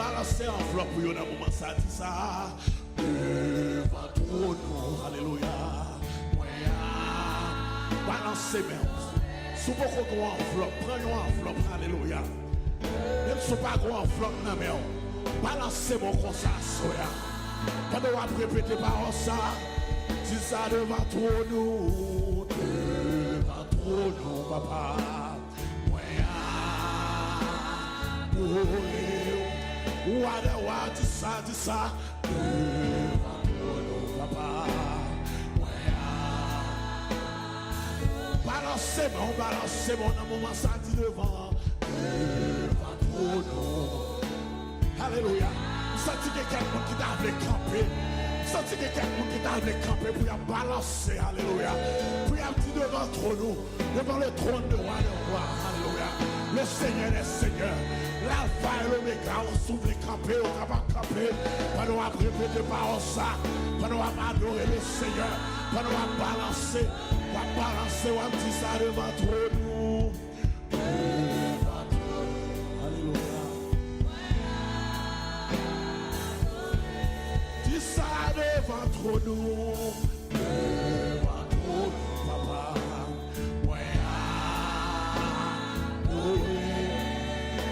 balancer enveloppe pour dans moment ça dit ça. Devant trop nous, alléluia. Balancez même. Si vous avez une enveloppe, prenez une enveloppe, alléluia. Même si vous n'avez pas une enveloppe, non, mais balancez mon conscience. Pendant que vous répétez par ça, dis ça devant trop nous, papa. Dis ça, devant trop nous, papa. Balancez mon amour, ça dit devant trop nous. Alléluia. Vous sentez que quelqu'un qui t'a voulu camper. Vous sentez que quelqu'un qui t'a voulu camper pour y balancer. Alléluia. Pour y dire devant trop nous. Devant le trône de roi de roi. Alléluia. Le Seigneur est Seigneur. L'alpha et l'oméga. On s'ouvre les camper. On va camper. Pendant qu'on répéter par ça. Pendant qu'on adorer le Seigneur. Pendant qu'on balancer. On va balancer. On va dire ça devant trop nous. Alléluia. Dis ça devant trop nous. Devant trop nous, papa.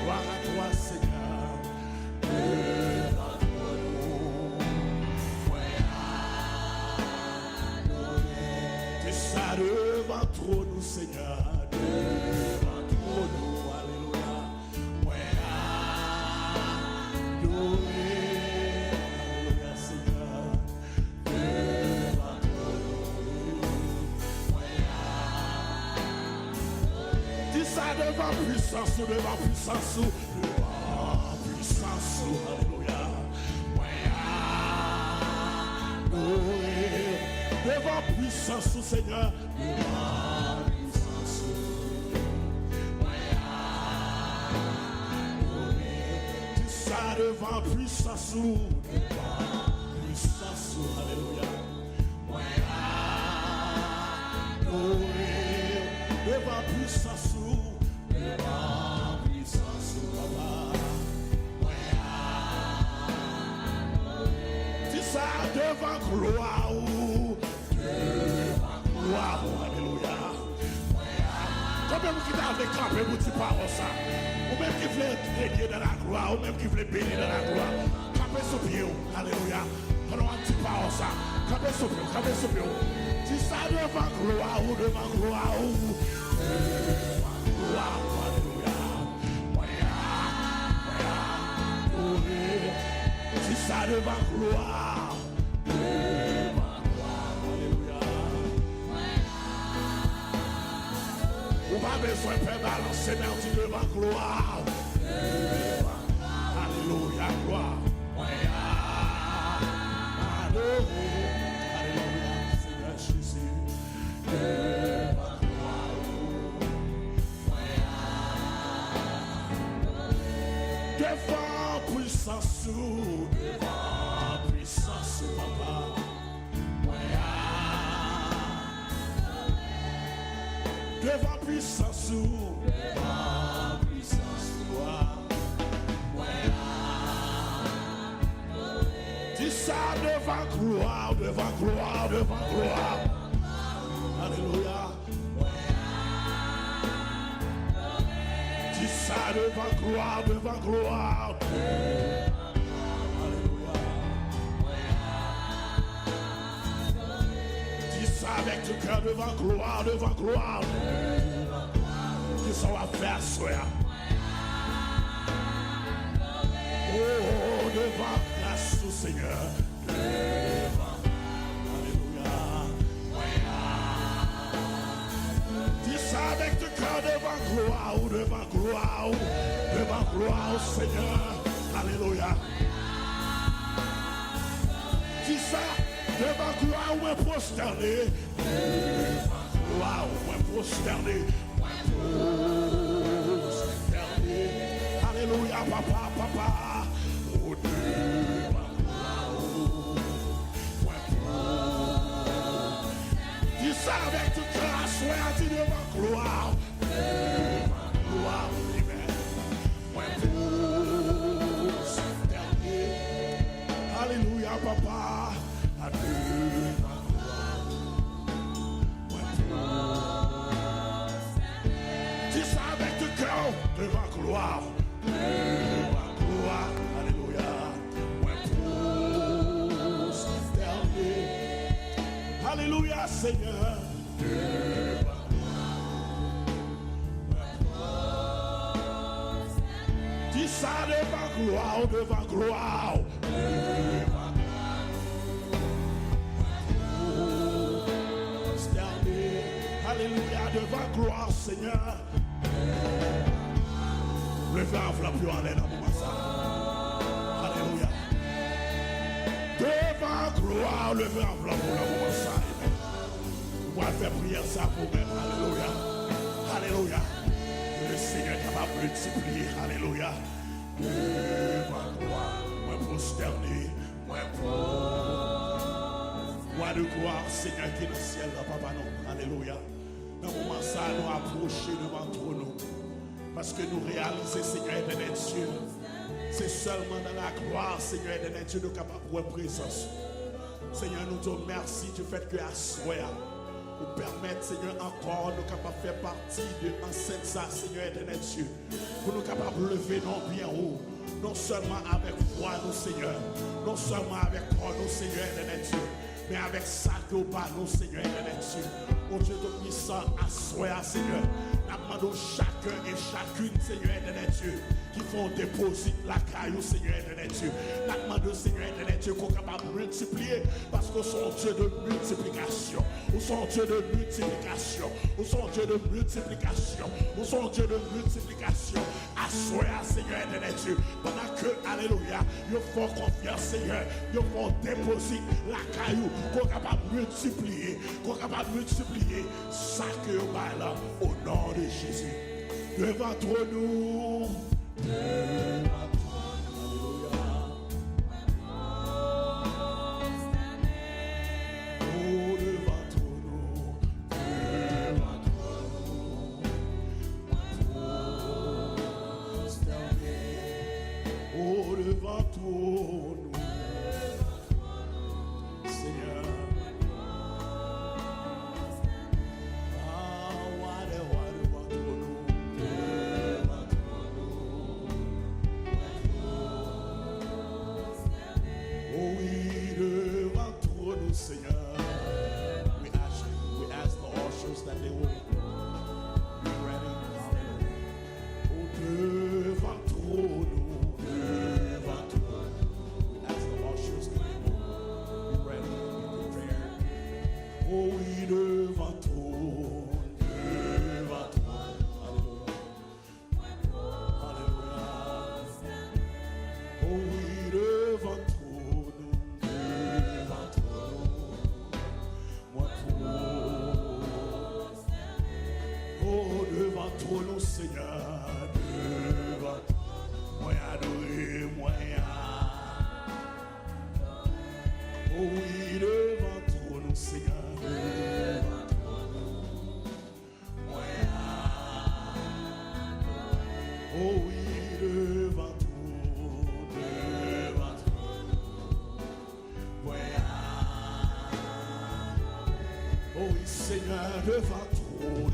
Gloire à toi, Seigneur. Devant trop nous. Dis ça devant trop nous, Seigneur. Devant trop nous, alléluia. Alléluia, Seigneur. Devant trop nous. Dis ça devant puissance, devant puissance, devant puissance, alléluia. Devant puissance, Seigneur. Devant puissance. Dis ça devant puissance, devant puissance, alléluia. Devant puissance, devant puissance, papa. Dis ça devant gloire, devant gloire, alléluia. Combien vous qui avez campé pour dire par ça? Ou même qui voulait régner dans la gloire, ou même qui voulait bénir dans la gloire. Campez sur pied, alléluia. Pendant un petit par ça. Campez sur pied, campez sur pied. Dis ça devant gloire, devant gloire. Gloire, alléluia. Si ça devant gloire, alléluia. On va besoin de faire balancer, mais on dit devant gloire. Alléluia, gloire. Alléluia, Seigneur Jésus. Devant puissance, devant puissance, papa. Devant puissance, devant puissance, toi. Dis ça devant gloire, devant gloire, devant gloire. Alléluia. Dis ça devant gloire, devant gloire. Alléluia. Dis ça avec tout cœur devant gloire, devant gloire. Dis ça va faire soir. Oh, devant grâce au Seigneur. Devant. Alléluia. Dis ça avec tout cœur devant gloire, devant gloire, devant gloire au Seigneur. Alléluia. Dis ça devant gloire ou un prosterné. Devant gloire ou un prosterné. Alléluia, papa, papa. Oh, devant gloire. Dis ça avec tout cœur, sois dit devant gloire. Devant gloire, amen. papa, à devant gloire. Dis ça avec le cœur, devant gloire. Devant gloire, alléluia. Alléluia, Seigneur. Dis ça devant gloire, devant gloire. Alléluia, devant gloire, Seigneur. Levez enveloppe en l'air dans mon massacre. Alléluia. Devant gloire, levez enveloppe dans mon massacre. On va faire prière ça pour même. Alléluia. Alléluia. Le Seigneur est capable de multiplier. Alléluia. Devant gloire, moi prosterné, moi de gloire, Seigneur qui est dans le ciel, là, papa, non. Alléluia. Dans le moment ça, nous approcher devant toi, nous. Parce que nous réalisons, Seigneur éternel Dieu, c'est seulement dans la gloire, Seigneur éternel Dieu, nous sommes capables de présence. Seigneur, nous te remercions du fait que à soi, nous permettre, Seigneur, encore, nous capables de faire partie de l'enceinte ça, Seigneur éternel Dieu, pour nous capables de lever nos bien haut, non seulement avec foi, nous, Seigneur, non seulement avec corps, nous, Seigneur éternel Dieu, mais avec ça que nous parlons, Seigneur éternel Dieu. Mon Dieu de puissant, à soi, Seigneur. Nous demandons chacun et chacune, Seigneur éternel Dieu, qui font déposer la caillou, Seigneur éternel Dieu. Nous demandons, Seigneur éternel Dieu, qu'on est capable de multiplier, parce que nous sommes Dieu de multiplication. Nous sommes Dieu de multiplication. Nous sommes Dieu de multiplication. Nous sommes Dieu de multiplication. À soi, Seigneur éternel Dieu. Pendant que, alléluia, nous font confiance, Seigneur. Nous font déposer la caillou, qu'on est capable de multiplier, qu'on est capable de multiplier ça que nous parlons au nom de Jésus. Devant toi, nous. Devant toi, alléluia. Oh, devant toi, nous. Devant toi, nous. Oh, devant toi, nous. Seigneur. Seigneur, we ask the ushers that they will be ready. Oh, devant toi, devant toi. We ask the ushers that they will be ready, be prepared. Oh, oui, devant toi, devant toi. Alléluia. Alléluia. Oh, oui, devant toi. Devant toi, nous, Seigneur, devant toi, moi adorer, moi oh oui, devant toi, nous, Seigneur, devant toi, moi oh oui, devant toi, moi oh oui, Seigneur, devant toi, nous.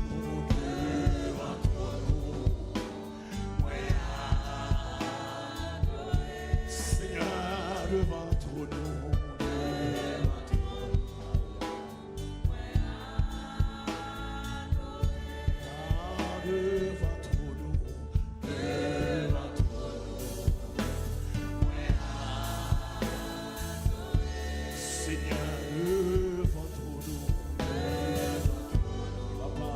Devant toi, nous, devant toi, devant toi, nous, devant toi, Seigneur, devant toi, nous, Papa,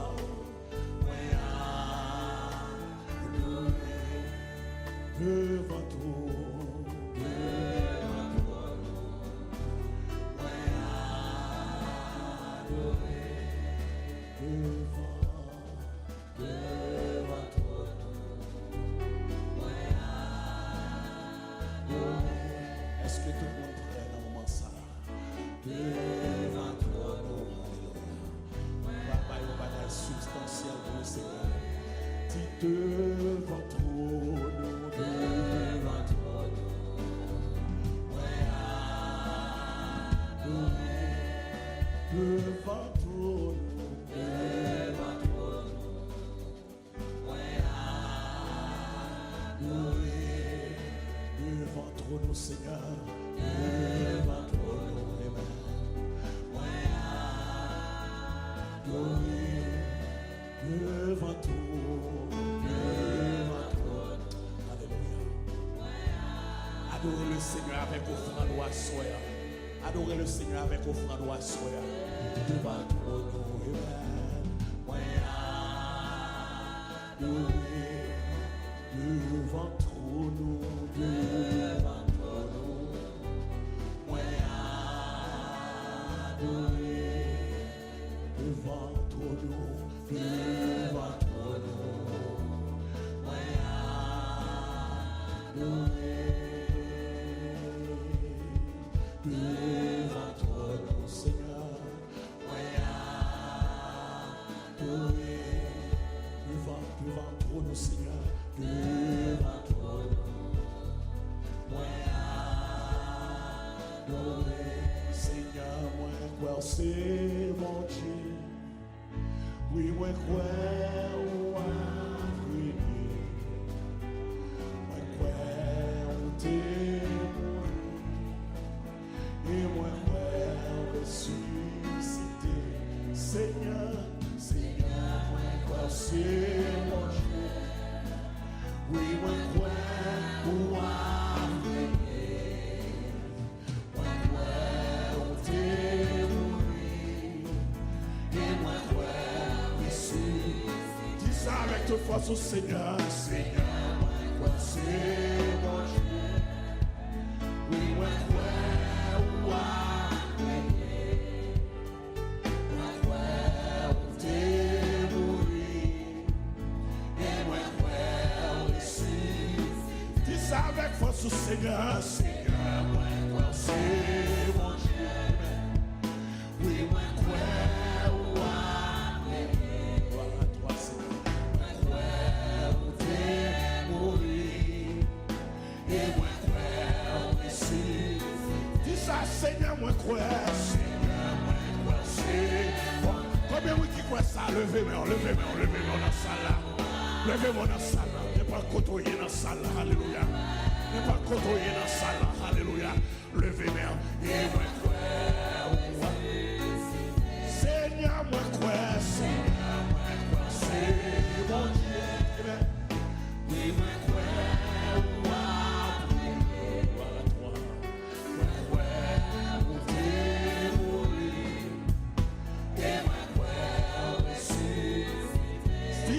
devant toi. Est-ce que tout le monde prêt dans le moment ça? Devant toi, nous, alléluia. Papa, il va être substantiel pour le Seigneur. Dis devant toi, nous, devant toi, nous. devant ton devant ton nom, Seigneur, devant ton nom, devant ton alléluia. Adorez le Seigneur avec offrande ou assoya. Adorez le Seigneur avec offrande ou assoya. Devant ton nom, devant ton nom, devant ton nom, devant ton nom, devant ton nom, devant ton nom, Seigneur, devant ton nom, Seigneur, devant ton nom, Seigneur, moi, quoi, c'est mon Dieu. Oui, moi, quoi, ou à prier. Moi, quoi, on t'est mort. Et moi, quoi, ressuscité. Seigneur, Seigneur, moi, quoi, c'est mon Dieu. Oui, moi, quoi, ou à prier. Moi, quoi, on t'est mort. Et moi, quoi, dis ça avec toute force au Seigneur. Seigneur, moi, quoi, c'est mon Dieu. Oui, moi, quoi, ou à prier. Moi, quoi, on t'est mouru. Et moi, quoi, ressuscité. Dis ça avec force au Seigneur. Seigneur, moi, quoi, c'est mon Dieu. Oui, moi, quoi, ou à Seigneur, moi crois, Seigneur, moi crois, c'est bon. Combien vous qui croient ça? Levez-moi, levez-moi, levez-moi dans la salle là. Levez-moi dans la salle là. Ne pas côtoyer dans la salle là, alléluia. Ne pas côtoyer dans la salle là, alléluia. Levez-moi, et moi crois. Seigneur, moi crois, Seigneur, moi crois, c'est mon Dieu. Oui, moi crois.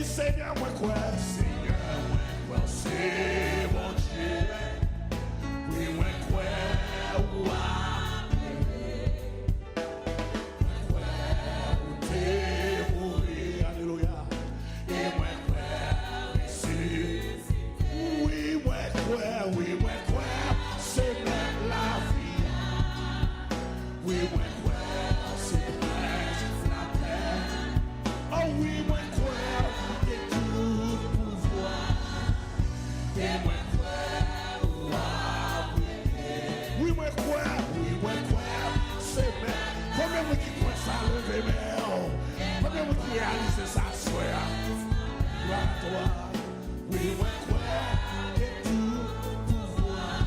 Seigneur, moi quoi, Seigneur, moi quoi, c'est mon Dieu. Oui, moi quoi, moi t'es mouru, alléluia. Et moi quoi, c'est, oui, moi quoi, c'est même la vie. Oui, moi quoi, c'est presque la paix. Oh oui, moi quoi. Combien vous qui croient ça, levez-moi. Combien vous qui réalisez ça, soya. Gloire à toi. Oui, moi crois et tout pouvoir.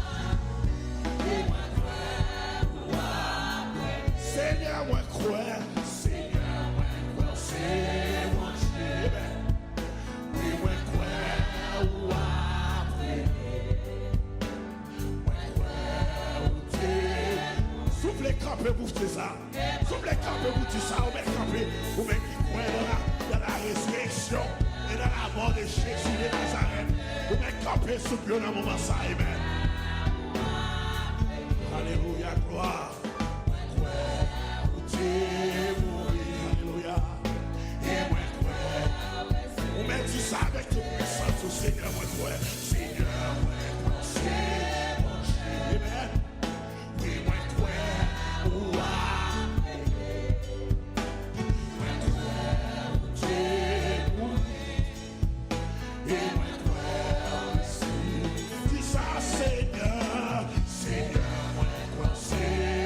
Oui, moi crois. Seigneur, moi crois. Seigneur, moi crois. C'est mon Dieu. Oui, moi crois. Soufflez camper pour tout ça. Soufflez camper pour tout ça. Ou bien camper. Ou bien qui croient dans la résurrection et dans la mort de Jésus de Nazareth. Ou bien camper sous pied dans le moment ça. Amen. Alléluia, gloire. Alléluia. Et moi crois. Ou bien dit ça avec toute puissance au Seigneur, moi crois. Seigneur, moi crois. C'est mon Dieu. Amen. Oui, moi crois. Dis ça, Seigneur, Seigneur, moi crois, c'est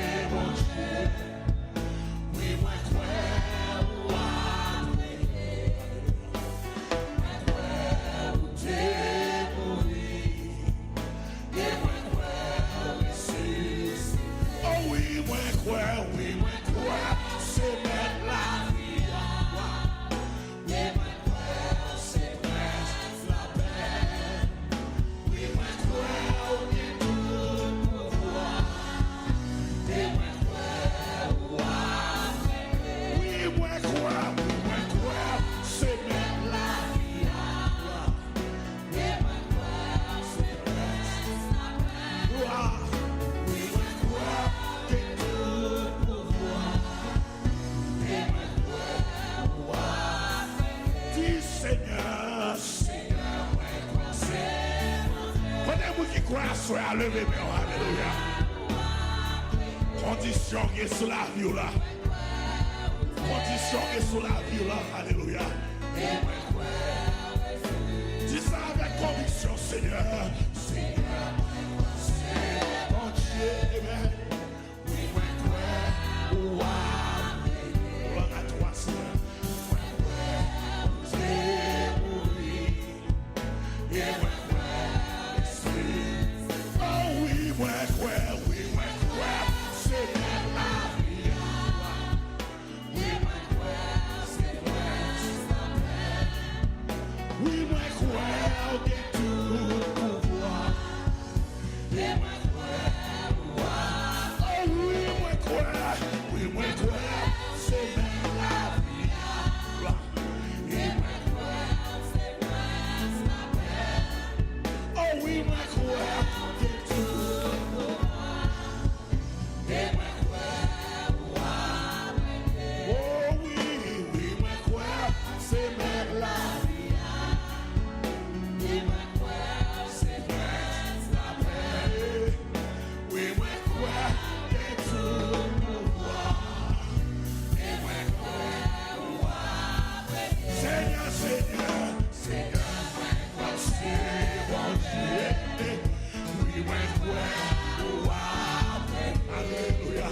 quoi, oui, moi quoi, c'est mettre la vie à moi. Oui, moi quoi, c'est presque la paix. Oui, moi quoi, on est tout pouvoir. Et moi quoi, oui, moi quoi, c'est mettre la vie à moi. Et moi quoi, c'est presque la paix. Oui, moi quoi, t'es tout pouvoir. Et moi quoi, dis Seigneur, Seigneur, moi quoi, c'est. Prenez-vous qui croit, soyez levé, alléluia. Condition est sous la vie là. Condition est sous la vie là. Alléluia. Dis ça avec conviction, Seigneur. Seigneur, c'est mon Dieu. Amen. Oui, oui, gloire à toi, Seigneur. Oh oui, moi, oui, moi, c'est la vie. Oui, moi, on est tout pouvoir. Oh oui, moi, c'est la vie. Oh oui, moi, on est tout pouvoir. Oh oui, moi, c'est même la vie. C'est presque la paix. Oui, moi, t'es tout pouvoir. Seigneur, Seigneur, Seigneur, c'est bon Dieu. Oui, moi, alléluia.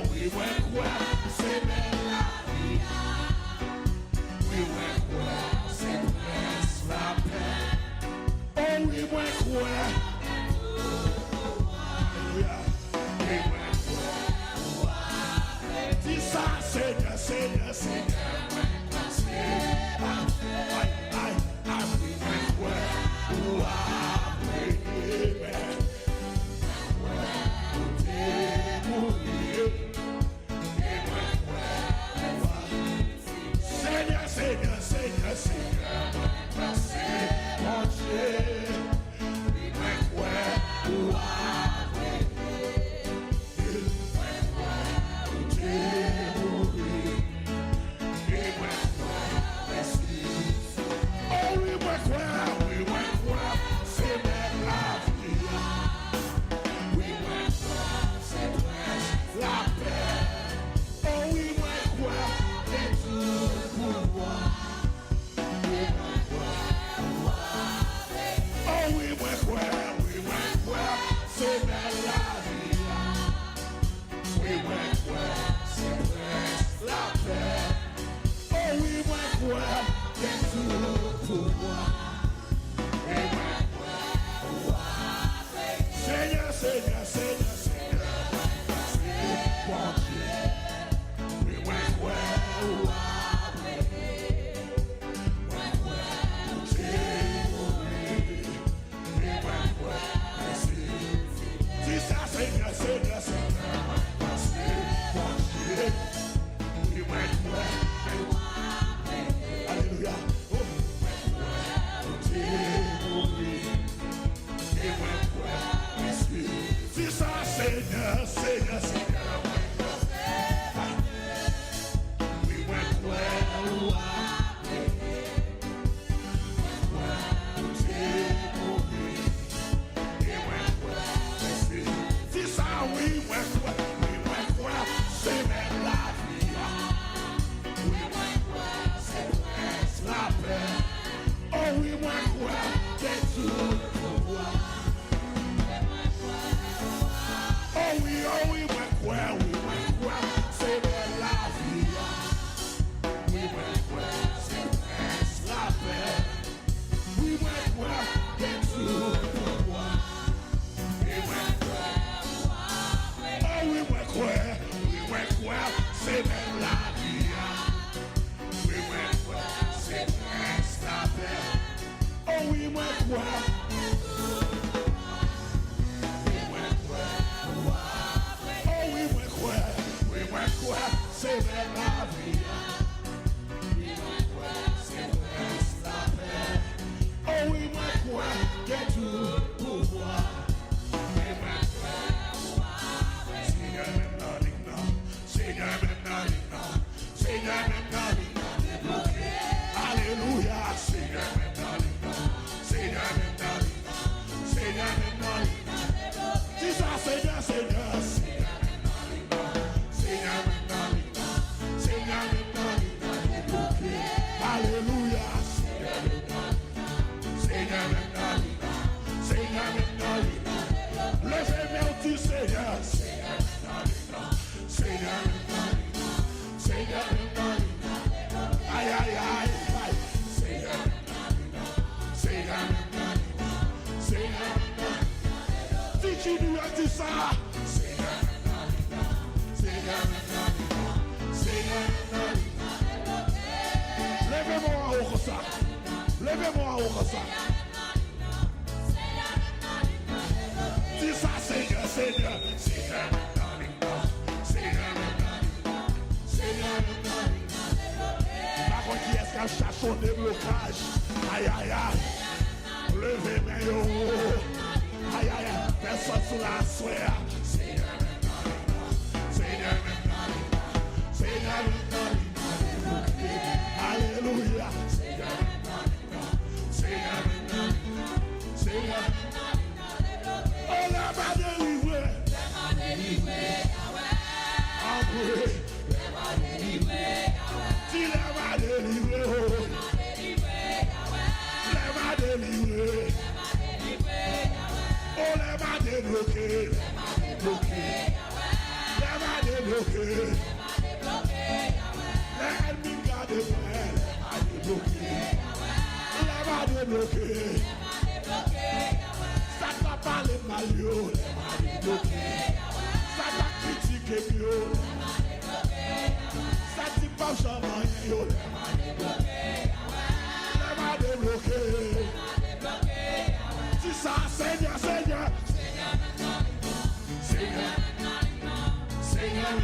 Oui, moi, c'est même la vie. Oui, moi, c'est presque la paix. Oh oui, moi, alléluia. Oui, moi, dis ça, Seigneur, Seigneur, Seigneur. Aïe, aïe, aïe, oui, moi, Seigneur, Seigneur, Seigneur, Seigneur, merci, mon Dieu. Oh oui, moi, c'est même la vie. Oui, c'est presque la paix. Oh oui, moi, et tout pouvoir. Oh oui, moi, c'est même la vie. Oui, c'est presque la paix. Oh oui, moi, et tout pouvoir. Seigneur, Seigneur, Seigneur, Seigneur, c'est bon Dieu. Oui, dis ça, Seigneur, Seigneur, Seigneur, c'est bon Dieu. Oui, alléluia. Oh, Dieu, oui. C'est ça, continue à dire ça. Levez-moi en haut comme ça. Levez-moi en haut comme ça. Dis ça, Seigneur, Seigneur. Par contre, qui est-ce qu'elle cherche son déblocage? Aïe, aïe, aïe. Levez-moi en haut. Aïe, aïe, aïe. Personne sous la soie. Alléluia. Oh, la m'a délivré. Dis la m'a délivré. La m'a délivré. Oh, la m'a débloqué. La m'a débloqué. L'ennemi garde près. La m'a débloqué. Ça t'a parlé mal, yo. Ça t'a critiqué, yo. Ça dit pas jamais, yo. La m'a débloqué. Dis ça, Seigneur, Seigneur. Seigneur. Seigneur.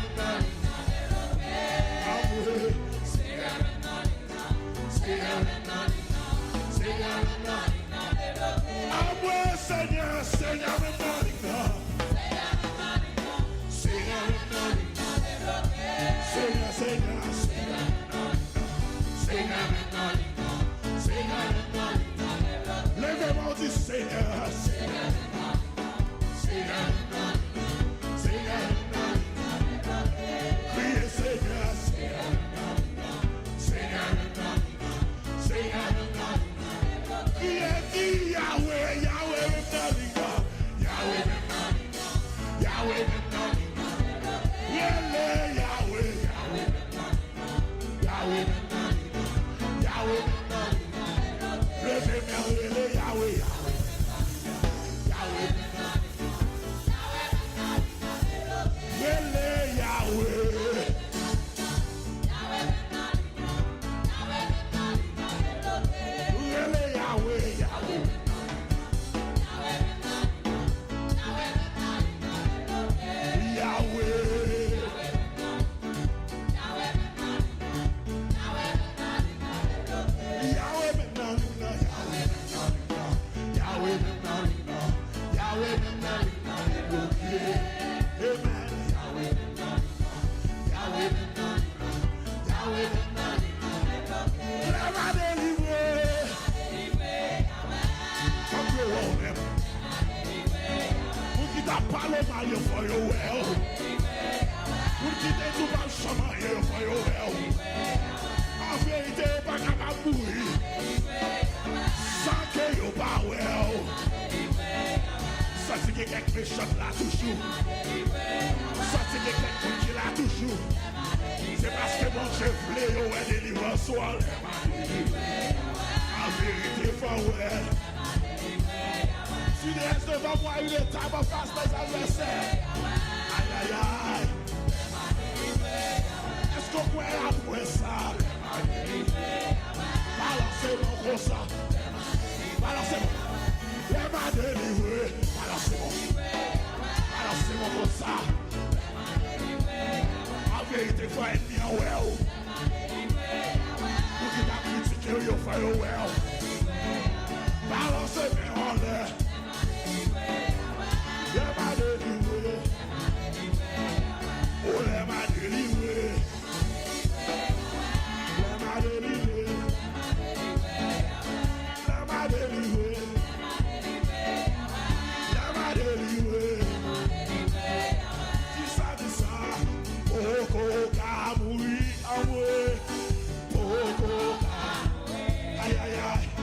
Seigneur, Seigneur, levez-moi, dit Seigneur, criez Seigneur, criez dit Yahweh, Yahweh, Yahweh, c'est parce que mon chef Léo est délivré en soi. En vérité, forward. Tu restes devant moi une étape en face des adversaires. Aïe, aïe, aïe. Est-ce qu'on peut après ça? Balancez-moi comme ça. Balancez-moi. Elle m'a délivré. Balancez-moi. Balancez-moi comme ça. En vérité, faut être bien well. Pour qui t'a critiqué, il faut faire well. Balancez-moi en l'air. Elle m'a délivré. Oh, elle m'a délivré. Elle m'a délivré. Elle m'a délivré. Elle m'a délivré. Dis ça, dis ça. Oko Kamui, aïe aïe aïe.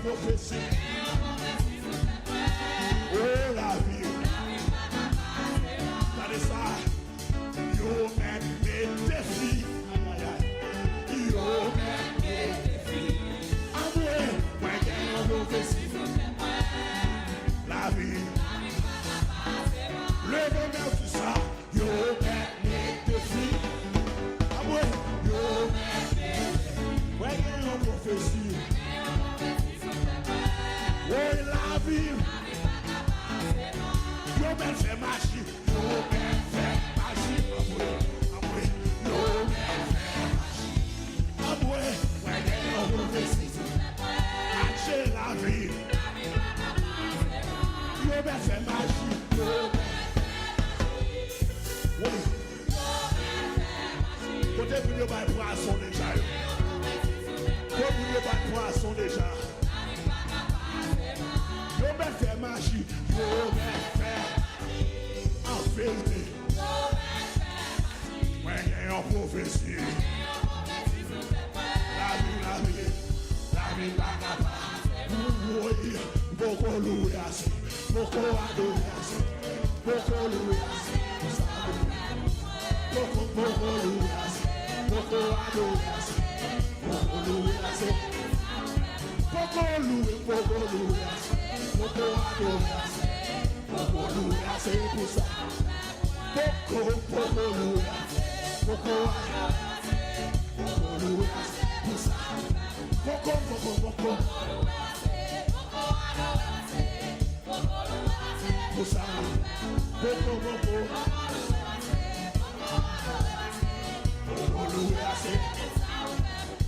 prophétie. Oh la vie. Regardez ça. Yo même mes défis. Yo même mes défis. Amour, moi qui ai une prophétie. La vie. Levez-moi tout ça. Yo même mes défis. Amour, yo même mes défis. Moi qui ai une prophétie. Oh la vie. Yo même fait magie. Yo même fait magie. Amour, yo même fait magie. Amour, moi qui ai une prophétie. Achez la vie. Yo même fait magie. Yo même. Côté vous ne pas poisson déjà. Côté vous ne pas poisson déjà. Yo ben fait magie. Yo ben fait en vérité. Moi j'ai une prophétie. La vie va capable. Oui, beaucoup louer assez, beaucoup adorer assez, beaucoup louer assez. Beaucoup louer assez, beaucoup adorer assez, beaucoup louer assez. Beaucoup louer assez, beaucoup adorer assez, beaucoup louer assez pour ça. Beaucoup louer assez, beaucoup adorer assez, beaucoup louer assez pour ça. Beaucoup pour ça. Beaucoup louer assez.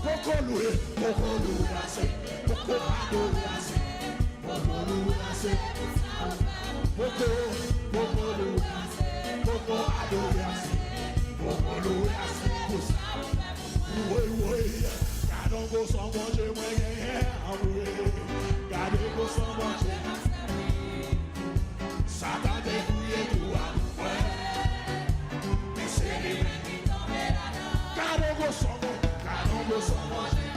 Beaucoup louer assez, beaucoup adorer assez, beaucoup louer assez. Beaucoup louer assez, beaucoup adorer assez, beaucoup louer assez pour ça. Oui, gardons vos sans manger, moi oui, gardez vos sans manger. Satan débrouillé tout à ouais. Mais c'est les mêmes qui tombent là-dedans. Gardez vos sans manger. Gardez vos sans manger.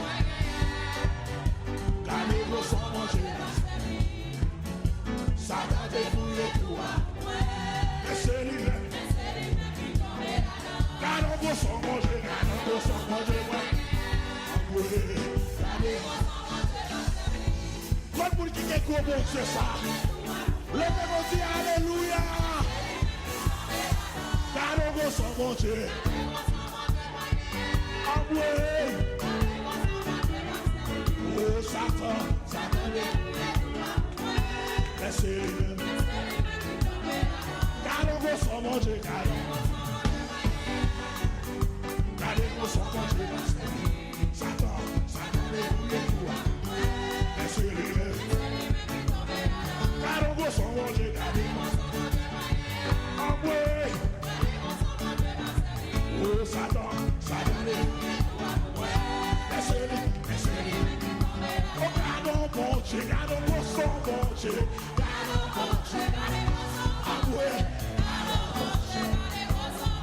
Gardez vos sans manger. Satan débrouillé tout à mais c'est les mêmes qui tombent là-dedans. Gardez vos sans manger. Gardez vos sans manger. Gardez vos sans manger. Quand vous qui est gros bon c'est ça. Levez-vous dire alléluia. Gardez vos sans manger. Oh Satan, laissez-les. Gardez-vous sans manger, gardez-vous sans manger. Satan, débrouillez-vous. Laissez-les. Gardez-vous sans manger, oh Satan, laissez-les. Oh, gardons bon Dieu, gardons bon sang, bon Dieu. Gardons bon Dieu, gardons bon Dieu,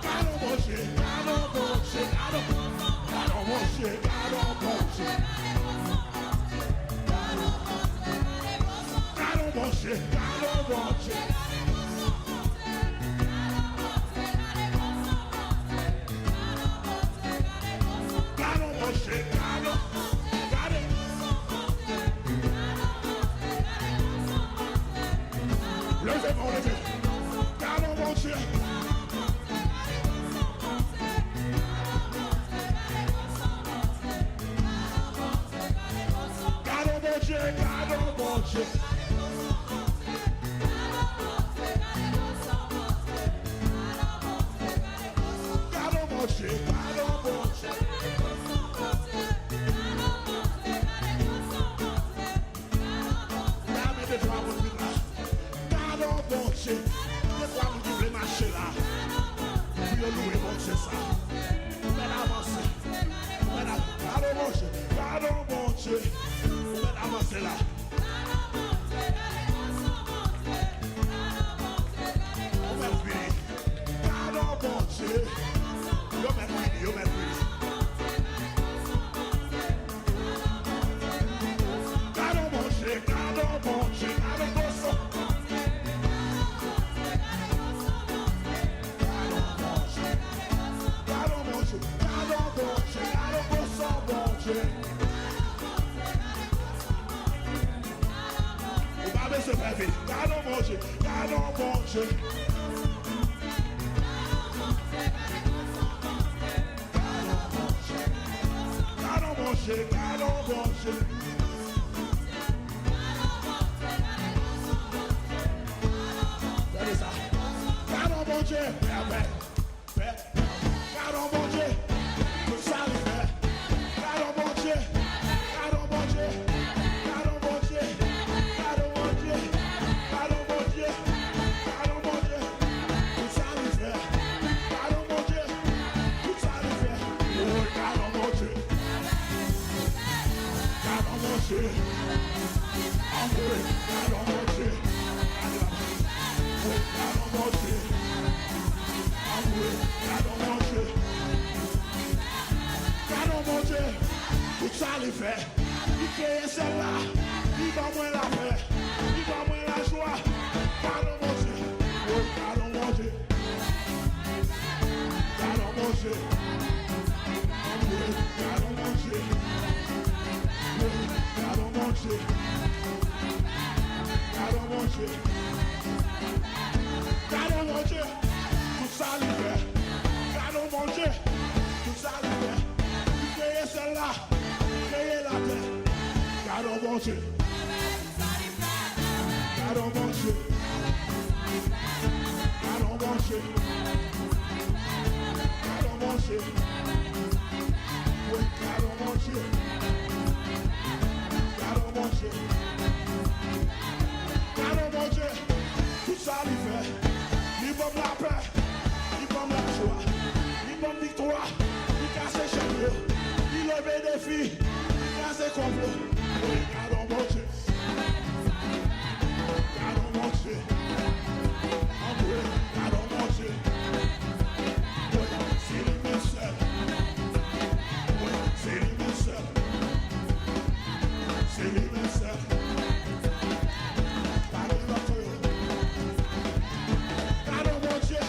gardons bon Dieu, gardons bon Dieu, gardons bon Dieu, gardons bon Dieu, gardons bon Dieu, gardons bon Dieu. Gardons bon Dieu. Gardons bon Dieu, gardons bon Dieu. Gardons bon Dieu, gardons bon Dieu. Gardons bon Dieu. Des fois vous devez marcher là. Puis louer bon Dieu ça. Faites avancer. Gardons bon Dieu. Gardons bon Dieu. Faites avancer là. Gardons mon Dieu, gardons mon Dieu. Gardons mon Dieu, gardons mon Dieu. Regardez ça. Gardons mon Dieu, gardons mon Dieu, tout ça le fait. Gardons mon Dieu, gardons mon Dieu, gardons mon Dieu, gardons mon Dieu, gardons mon Dieu, gardons mon Dieu, tout ça le fait. Gardons mon Dieu, tout ça le fait. Oh, gardons mon Dieu, gardons mon Dieu, amour, gardons mon Dieu, gardons mon Dieu, amour, gardons mon Dieu. Gardons mon Dieu, tout ça les fait. Il crée celle-là, il va moins la paix, il va moins la joie. Gardons mon Dieu, oh, gardons mon Dieu. Gardons mon Dieu, amour, gardons mon Dieu. Oh, gardons mon Dieu, gardons mon Dieu. Gardons mon Dieu, tout ça les fait. Gardons mon Dieu, tout ça les fait. Créer celle-là, créer la terre. Gardons mon Dieu. Gardons mon Dieu. Gardons mon Dieu. Gardons mon Dieu. Oui, gardons mon Dieu. Gardons mon Dieu. Gardons mon Dieu. Tout ça lui fait. Il donne la paix. Il donne la joie. Il donne victoire. Il casse les cheveux. Il lève des défis, il casse les complots. Oui, gardons mon Dieu. Gardons mon Dieu. Amour, gardons mon Dieu. Oui, c'est lui seul. Oui, c'est lui seul. C'est lui seul. Gardons notre Dieu. Gardons mon Dieu.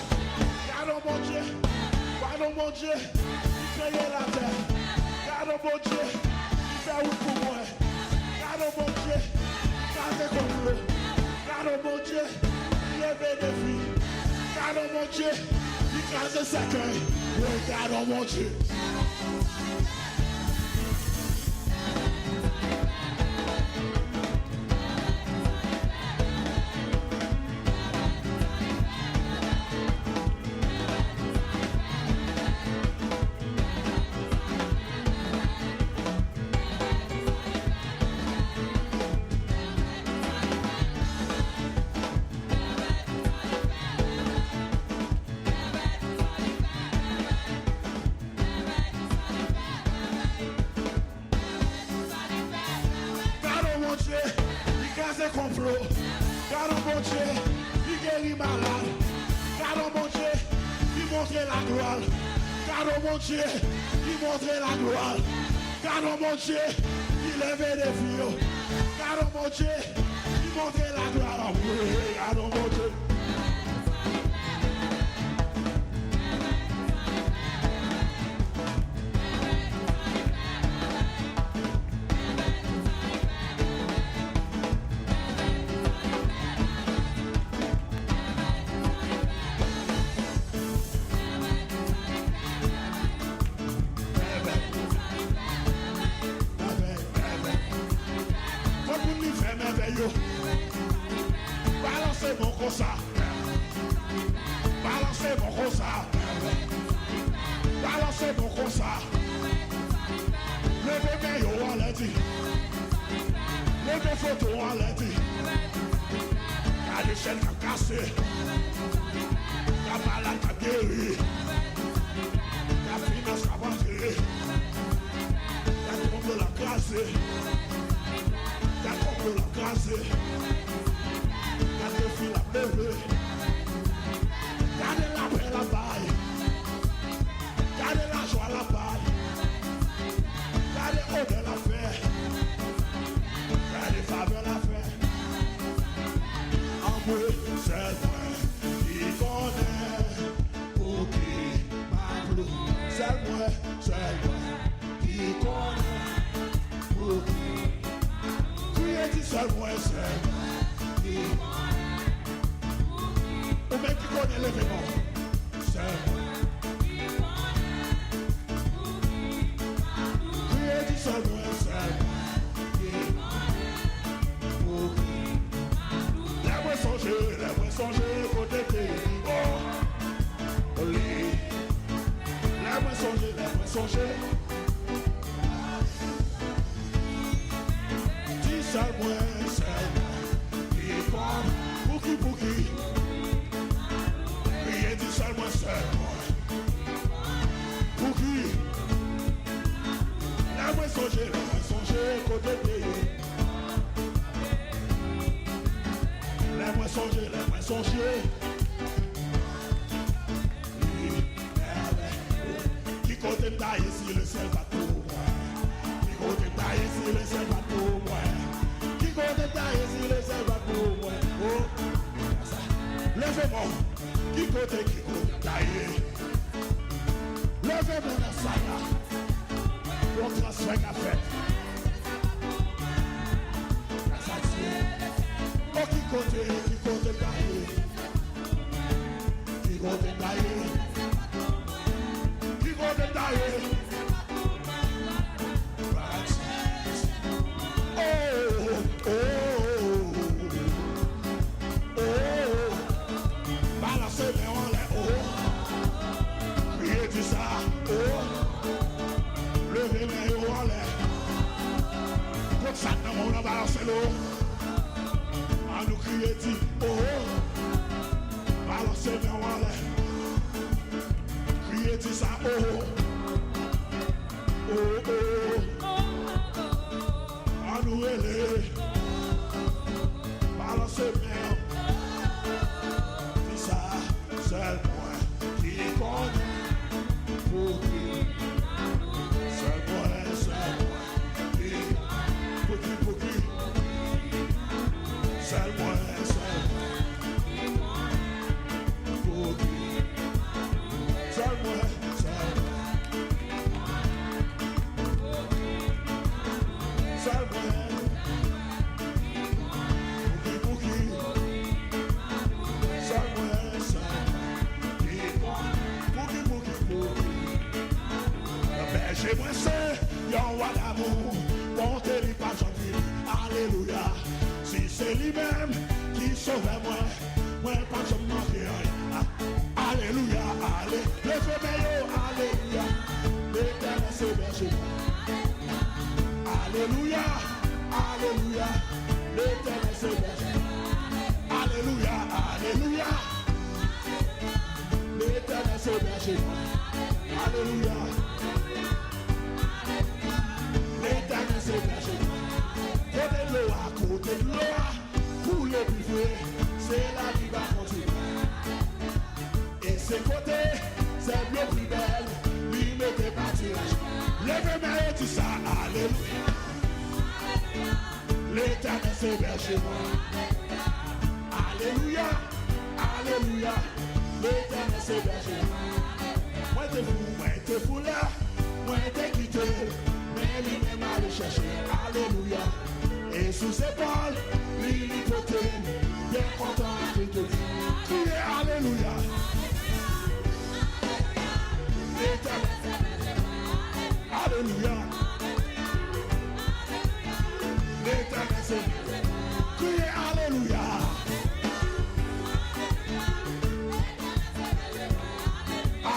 Gardons mon Dieu. Gardons mon Dieu. Il crée la terre. Gardons mon Dieu, il fait route pour moi. Gardons mon Dieu, gardez comme l'eau. Gardons mon Dieu, il lève des défis. Gardons mon Dieu, il casse ses cercueils. Oui, gardons mon Dieu. Complot. Gardons mon Dieu, il guérit malade. Gardons mon Dieu, il montre la gloire. Gardons mon Dieu, il montre la gloire. Gardons mon Dieu, il lève des filles. Gardons mon Dieu, il montre la gloire. Oui, gardons mon Dieu. Balancez mon cosa. Balancez mon cosa. Balancez mon cosa. Levez mes yo en lundi. Levez photos en lundi. Y'a des chaînes qui ont cassé. Y'a malade qui a guéri. Y'a finance qui a battu. Y'a tout le monde l'a cassé. Y'a tout le monde l'a cassé. Gardez fil à bébé. Gardez la paix la baille. Gardez la joie la baille. Gardez eau de la fête. Gardez faveur la fête. Amour, c'est moi qui connais. Pour qui m'a plu. C'est moi qui connais. Pour qui. Qui est dit c'est moi, c'est moi. Qui Ou même qui connaît l'événement. C'est moi. Criez du seul moi, c'est moi. Laisse-moi songer, côté pays. Oh, laisse-moi songer. Dis seul moi, c'est moi. Qui compte, pour qui. Criez du seul moi, c'est moi. Pour qui. Laisse-moi songer, côté pays. Laisse-moi songer. Qui côté taille si le ciel va pour moi. Qui côté taille si le ciel va pour moi. Qui côté taille si le ciel va pour moi. Oh, levez-moi. Qui côté taille. Levez-moi dans ça là. Pour transfert qu'a fait. Oh, qui côté taillé. Qui côté taillé. Qui côté taillé. Oh, oh, oh, oh. Balancez les en l'air. Oh. Criez du ça. Oh. Levez les en l'air. Comme ça, on a balancé l'eau. Nous crier dit oh, balancez les en l'air. Crier dit ça oh, oh, oh. À nous aider. Balancez bien. Dis ça, seul moi qui compte pour qui. Seul moi qui pour qui. Seul moi, pour qui. Seul moi, seul moi. Pour qui. Seul moi, pour qui. Le berger moi c'est, yon roi d'amour, montez les pas gentil, alléluia. Si c'est lui-même qui sauve moi, moi pas je manque rien. Alléluia, alléluia, le feu meilleur, alléluia. L'éternel c'est berger. Alléluia, alléluia, l'éternel c'est berger. Alléluia, alléluia, l'éternel c'est berger. Alléluia, l'éternel c'est berger. Côté de l'eau, côté de l'eau, pour le buveur, c'est la vie va continuer. Et c'est côté, c'est le plus belle, lui mettez pâturage. Levez-moi et tout ça, alléluia. L'éternel c'est berger moi. Alléluia, alléluia, l'éternel c'est berger moi. Moi t'es fou là, moi t'es quitté, mais lui-même allé chercher, alléluia. Et sous ses balles, l'hypothèque, bien content de te dire, criez alléluia. Alléluia. L'éternel c'est criez alléluia.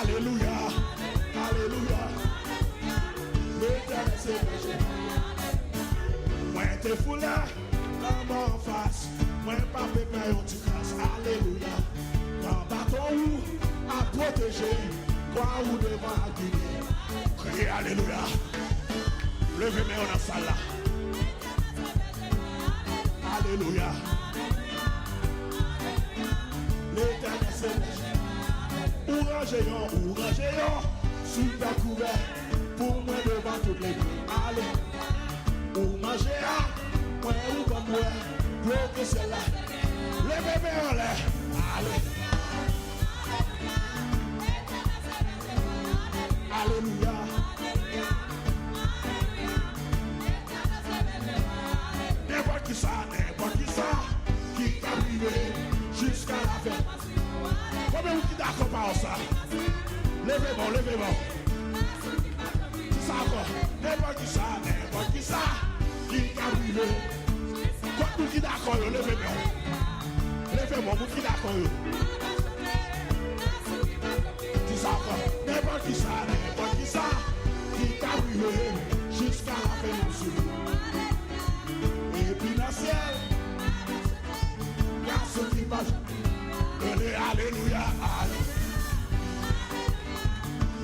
Alléluia. Alléluia. L'éternel c'est moi t'es fou là, en face, moi pas pépé on t'y casse, alléluia. Dans bâton ou à protéger, quoi ou devant à guider. Criez alléluia. Levez-moi dans la salle là. Alléluia. L'éternel c'est Ouragez-yon, super couvert, pour moi devant toutes les nuits. Allez. Ou manger à, moi ou comme moi, bloquez celle-là. Les bébés en l'air, allez. Alléluia. N'importe qui ça, qui t'a ça. Levez-moi, levez-moi. Ça encore. N'importe qui ça, n'importe qui ça. Qui a brûlé. Quoi vous qui d'accord, levez-moi. Levez-moi, vous qui d'accord. C'est ça encore. N'importe qui ça, qui a brûlé. Jusqu'à la fin du jour. Et puis dans le ciel, il y a ceux qui passent. Alléluia,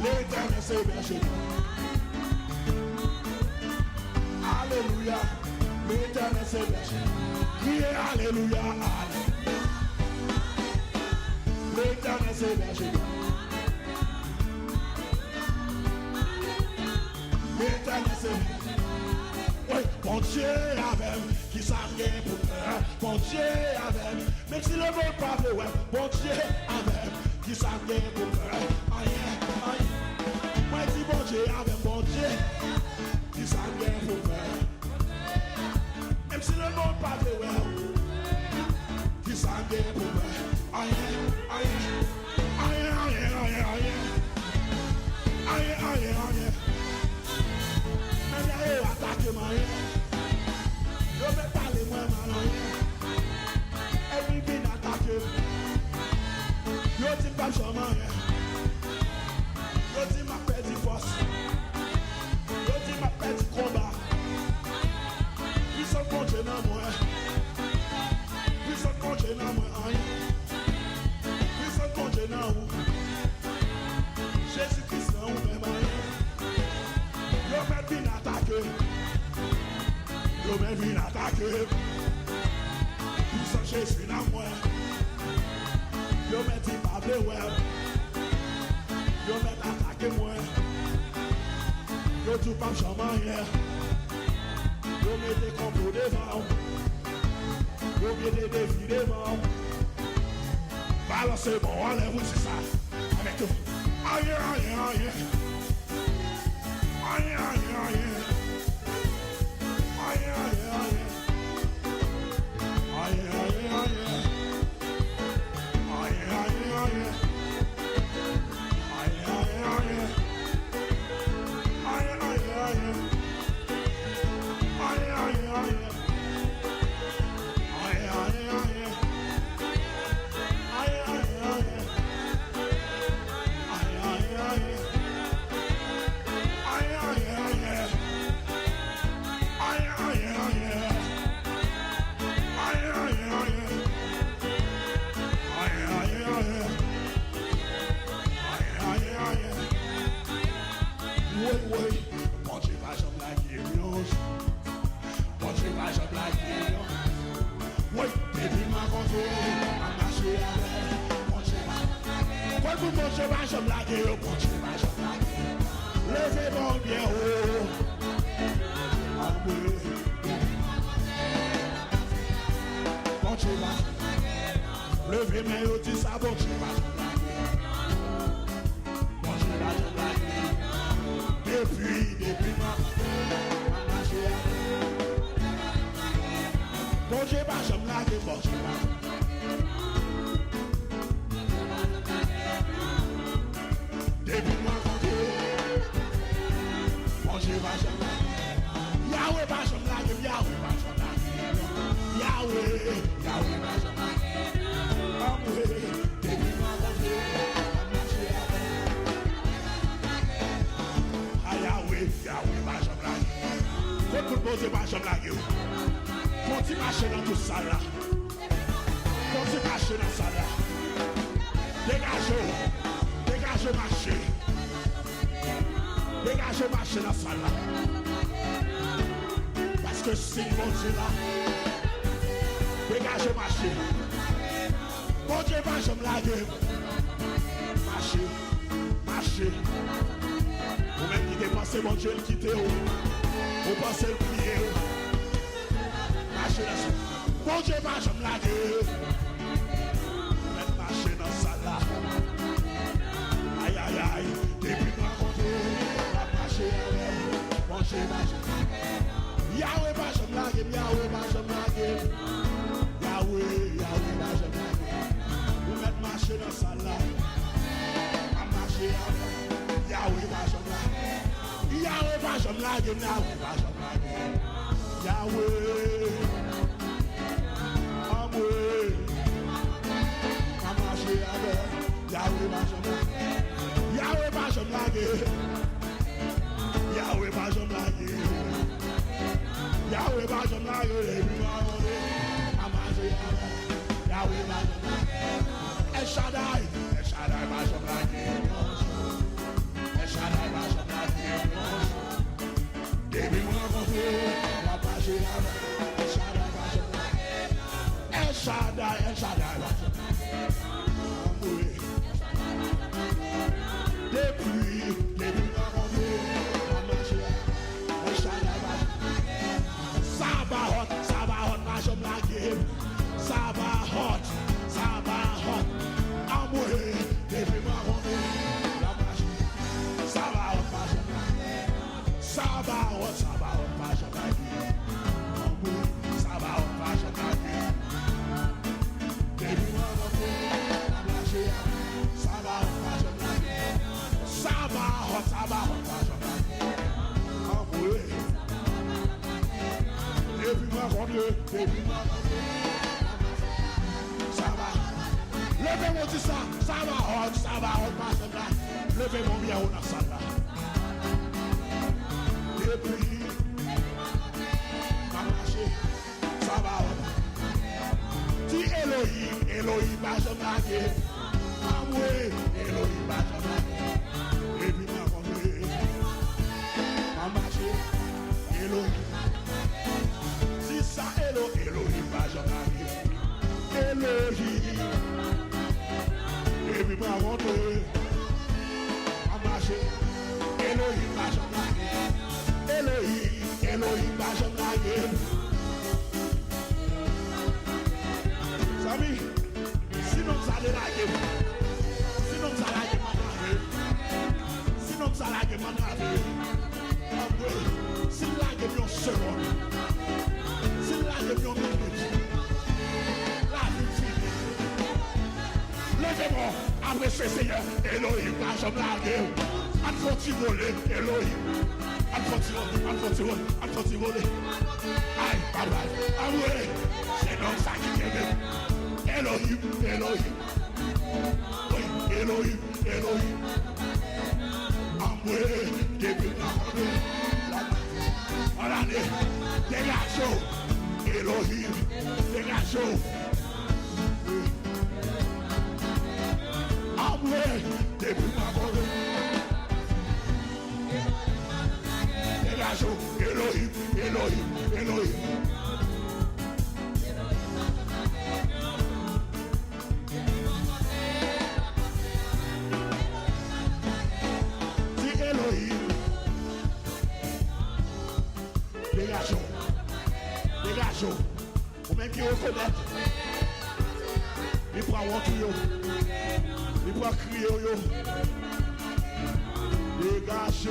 l'Éternel c'est berger. Alléluia, l'Éternel c'est berger. Criez Alléluia, l'Éternel c'est berger. L'Éternel c'est berger. Oui, bon Dieu avec qui s'arrête pour faire. Bon Dieu avec, même si le monde parle, ouais, bon Dieu avec qui s'arrête pour faire. Moi dis bon Dieu avec bon Dieu qui s'arrête pour faire. Même si le monde parle, ouais, qui s'arrête pour faire. Attaquez-moi, je vais parler moi mal. Elle vient attaquer. Je dis pas jamais. Je dis ma petite force. Je dis ma petite combat. Puissant compte dans moi. Puissant compte dans moi. Puissant compte dans vous. Jésus-Christ dans vous même. Je vais bien attaquer. Yo men vin attaquer. Puissant Jésus dans moi. Yo men dit pas de web. Yo men attaquer moi. Yo tout pas jamais rien. Yo men des complots devant. Yo men des défis devant. Balancez bon, enlève-vous c'est ça. Avec tout. Aïe aïe aïe. Aïe aïe aïe. Levez-moi bien haut. Bon Dieu va. Levez-moi au dit ça, bon Dieu va. Bon Dieu va, je blague. Depuis ma bon Dieu va, je blague, bon Dieu va. Depuis ma bon Dieu va, je blague. Yahweh va, je blague, Yahweh va, je blague. Yahweh va, je blague. Depuis ma Yahweh va, je blague. Quand tout le monde va, je blague. Continue à marcher dans tout ça là. Continue à marcher dans ça là. Dégagez, marcher. Dégagez, marcher dans ça là. Parce que c'est bon Dieu là. Dégagez, marcher. Bon Dieu va, je me lague. Marcher. Vous-même qui dépensez, mon Dieu, le quitter. Vous pensez le prier. Bon Dieu va, je me lague. Mettre marcher dans ça là. Aïe aïe aïe. Depuis moi compter, la marcher avec. Bon Dieu va, je me lague. Yahweh va, je me lague. Yahweh va, je me lague. Yahweh va, je me lague. Vous mettre marcher dans ça là. marcher avec. Yahweh va jamais. Yahweh va jamais. Yahweh va jamais. Yahweh. Amoué. Va marcher avec. Yahweh va jamais. Yahweh va jamais. Yahweh va jamais. Yahweh va jamais. Va marcher avec. Yahweh va jamais. El Shaddai. El Shaddai va jamais. El Shaddai va jamais. Depuis moi rencontré, la page est avec. El Shaddai va jamais. El Shaddai va jamais. Amoué. Depuis moi rencontré, la page est avec. El Shaddai va jamais. Sabaoth va jamais. Sabaoth. Amoué. Depuis moi rencontré, la page est avec. Sabaoth va jamais. Sabaoth va jamais. Amoué. Sabaoth va jamais. Depuis moi rencontré, la page est avec. Sabaoth va jamais. Sabaoth va jamais. Amoué. Depuis moi rencontré, levez-moi tout ça, ça va, levez-moi bien au Nassala. Depuis, ma marché, ça va. Dis Elohim, va jamais. Amoué, Elohim, va jamais. Depuis ma rentrée, ma marché, Elohim. Si ça, Elohim, va jamais. Elohim. Depuis ma rentrée, ma marché, Elohim va jamais. Elohim va jamais. Sami, sinon ça allait laguer. Sinon ça laguer ma nave. Sinon ça laguer ma nave. Si laguer mon seconde. Si laguer mon minute. La vie finie. Levez-moi, après ce Seigneur, Elohim va jamais laguer. An foti voler, Elohim. An foti voler. Aïe, bye. Amoué, c'est donc ça qui vient. Elohim. Oui, Elohim. Amoué, depuis la année, dégage, Elohim, dégage. Amoué, depuis ma bonne. Elohim. Dis Elohim. Dégage. Ou même qui reconnaît. Il prend un tout yo. Il prend crier yo. Dégage.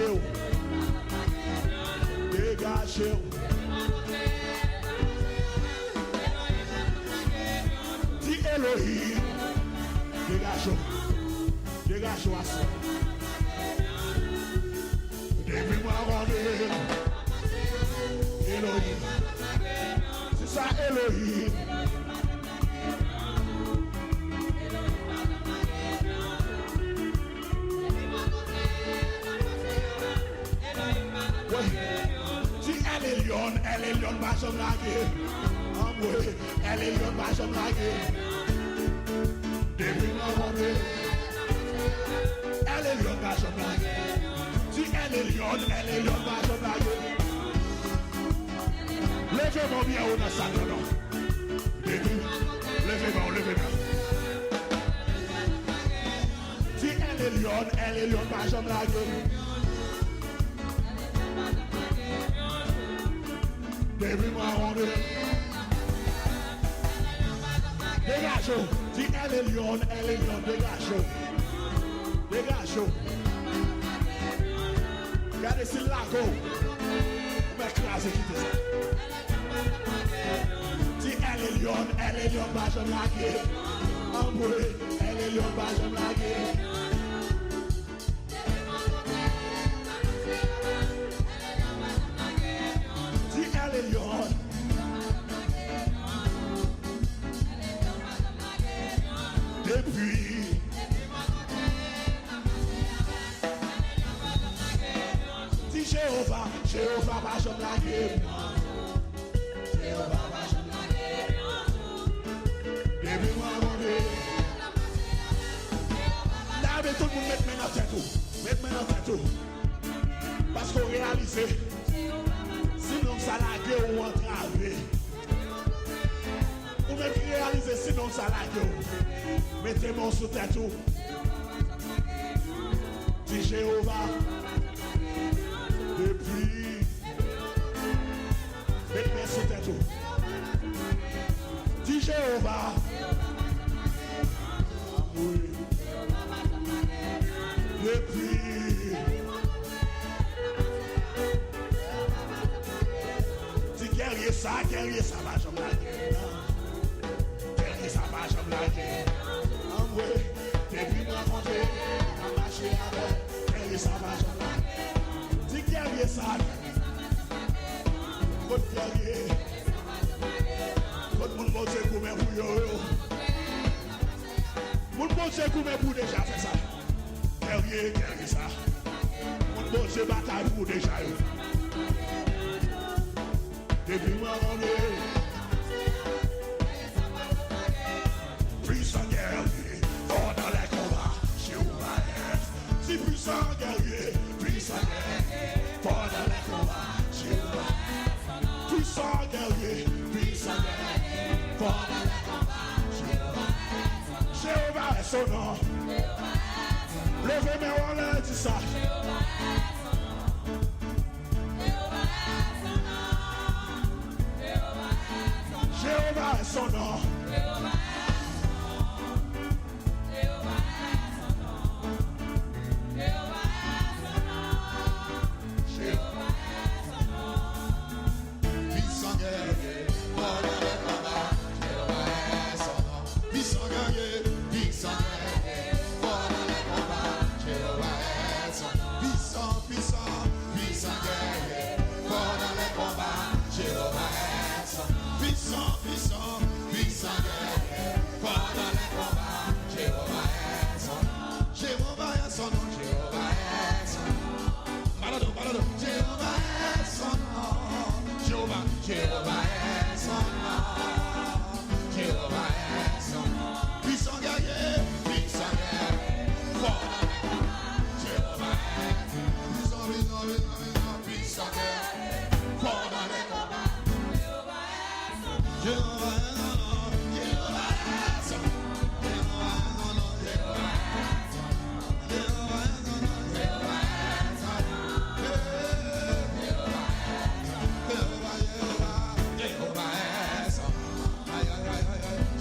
Dis Elohim. Dégage à ça. Depuis moi rendez. Elohim. C'est ça Elohim. Elle est lion, va jamais laguer. Amoué, elle est lion, va jamais laguer. Depuis ma rentrée, elle est lion, va jamais laguer. Si elle est lion, va jamais laguer. Levez-moi bien au Nassala, non. Levez-moi. Si elle est lion, va jamais laguer. Depuis moi rentré. Dégage, dis elle est lion, dégage. Regardez si lago. M'écraser quitter ça. Dis elle est lion, va jamais laguer. Amoué, elle est lion, va jamais laguer. Jéhovah, Jéhovah va jamais la guerre. Jéhovah va jamais la guerre. Et puis moi, mon Dieu. Là, mais tout le monde met main dans tête tout. Mettre main dans tête tout. Parce qu'on réalise, sinon ça la guerre ou entravé. Ou même réaliser, sinon ça la guerre. Mettez mon sous tête tout. Dis Jéhovah. Depuis. Mettez main sous tête tout. Dis Jéhovah. Oui. Depuis. Guerrier, ça va jamais la guerre. Guerrier, ça va jamais la guerre. Oui, depuis moi monter, à marcher avec. Guerrier, ça va jamais la guerre. Dis guerrier, ça. Côte guerrier. Côte moun monte combien pour yo. Moun monte combien pour déjà faire ça. Guerrier, ça. Moun monte bataille pour déjà yo. Depuis moi on est puissant guerrier, fort dans les combats, Jéhovah est. Si puissant guerrier, fort dans les combats, Jéhovah est. Puissant guerrier, fort dans les combats, Jéhovah est son nom. Levez mes mains, on dit ça. Jéhovah est son nom. Puissant guerrier, fort dans les combats, Jéhovah est son nom. Puissant guerrier, fort dans les combats, Jéhovah est son nom. Puissant guerrier, fort dans les combats, Jéhovah est son nom. Puissant guerrier, fort dans les combats, Jéhovah est son nom. Jéhovah est son nom. Jéhovah est son nom. Balado. Jéhovah est son nom. Jéhovah est son nom. Jéhovah est son nom. Puissant guerrier, fort dans les combats, Jéhovah est son nom. Puissant guerrier, fort dans les combats, Jéhovah est son nom. Jéhovah est son nom. Jéhovah est son nom. Jéhovah est son nom. Jéhovah est son nom. Jéhovah est son nom. Jéhovah est son nom. Jéhovah est son nom.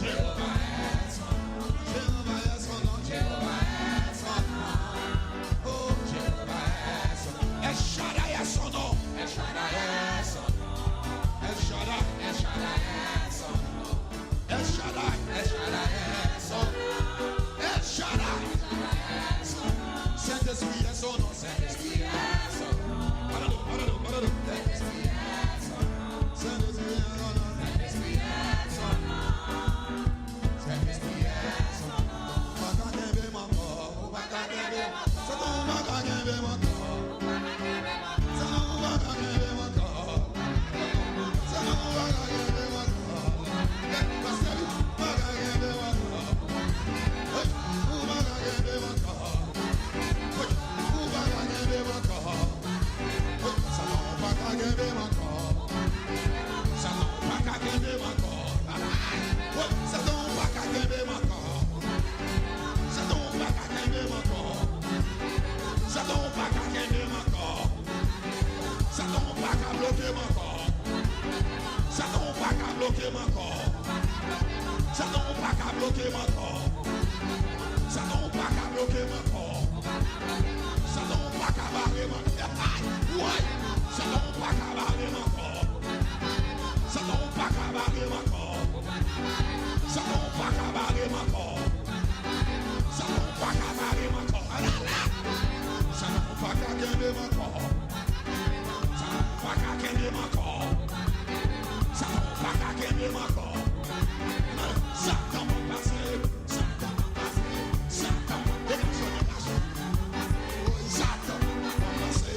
Jéhovah est son nom. Jéhovah est son nom. Jéhovah est son nom. Oh, Jéhovah est son nom. El Shaddai est son nom. El Shaddai est son nom. El Shaddai est son nom. El Shaddai est son nom. El Shaddai est son nom. Saint-Esprit est son nom. Saint-Esprit est son nom. Balado. Saint-Esprit est son nom. Saint-Esprit est son nom. Saint-Esprit est son nom. Saint-Esprit est son nom. Bakakebe mako. Bakakebe mako. Satan bakakebe mako. Satan bakakebe mako. Satan bakakebe mako. Pascal bakakebe mako. Bakakebe mako. Bakakebe mako. Satan bakakebe mako. Satan bakakebe mako. Satan bakakebe mako. Satan bakakebe mako. Satan bakakebe mako. Satan baka bloqué mako. Satan baka bloqué mako. Satan baka bloqué mako. Satan baka bloqué mako. Satan baka barré mako. Ouais. Satan baka barré mako. Satan baka barré mako. Satan baka barré mako. Satan baka barré mako. Satan baka kende mako. Satan baka kende mako. Satan baka kende mako. Satan baka se. Satan baka se. Satan baka se. Satan baka se.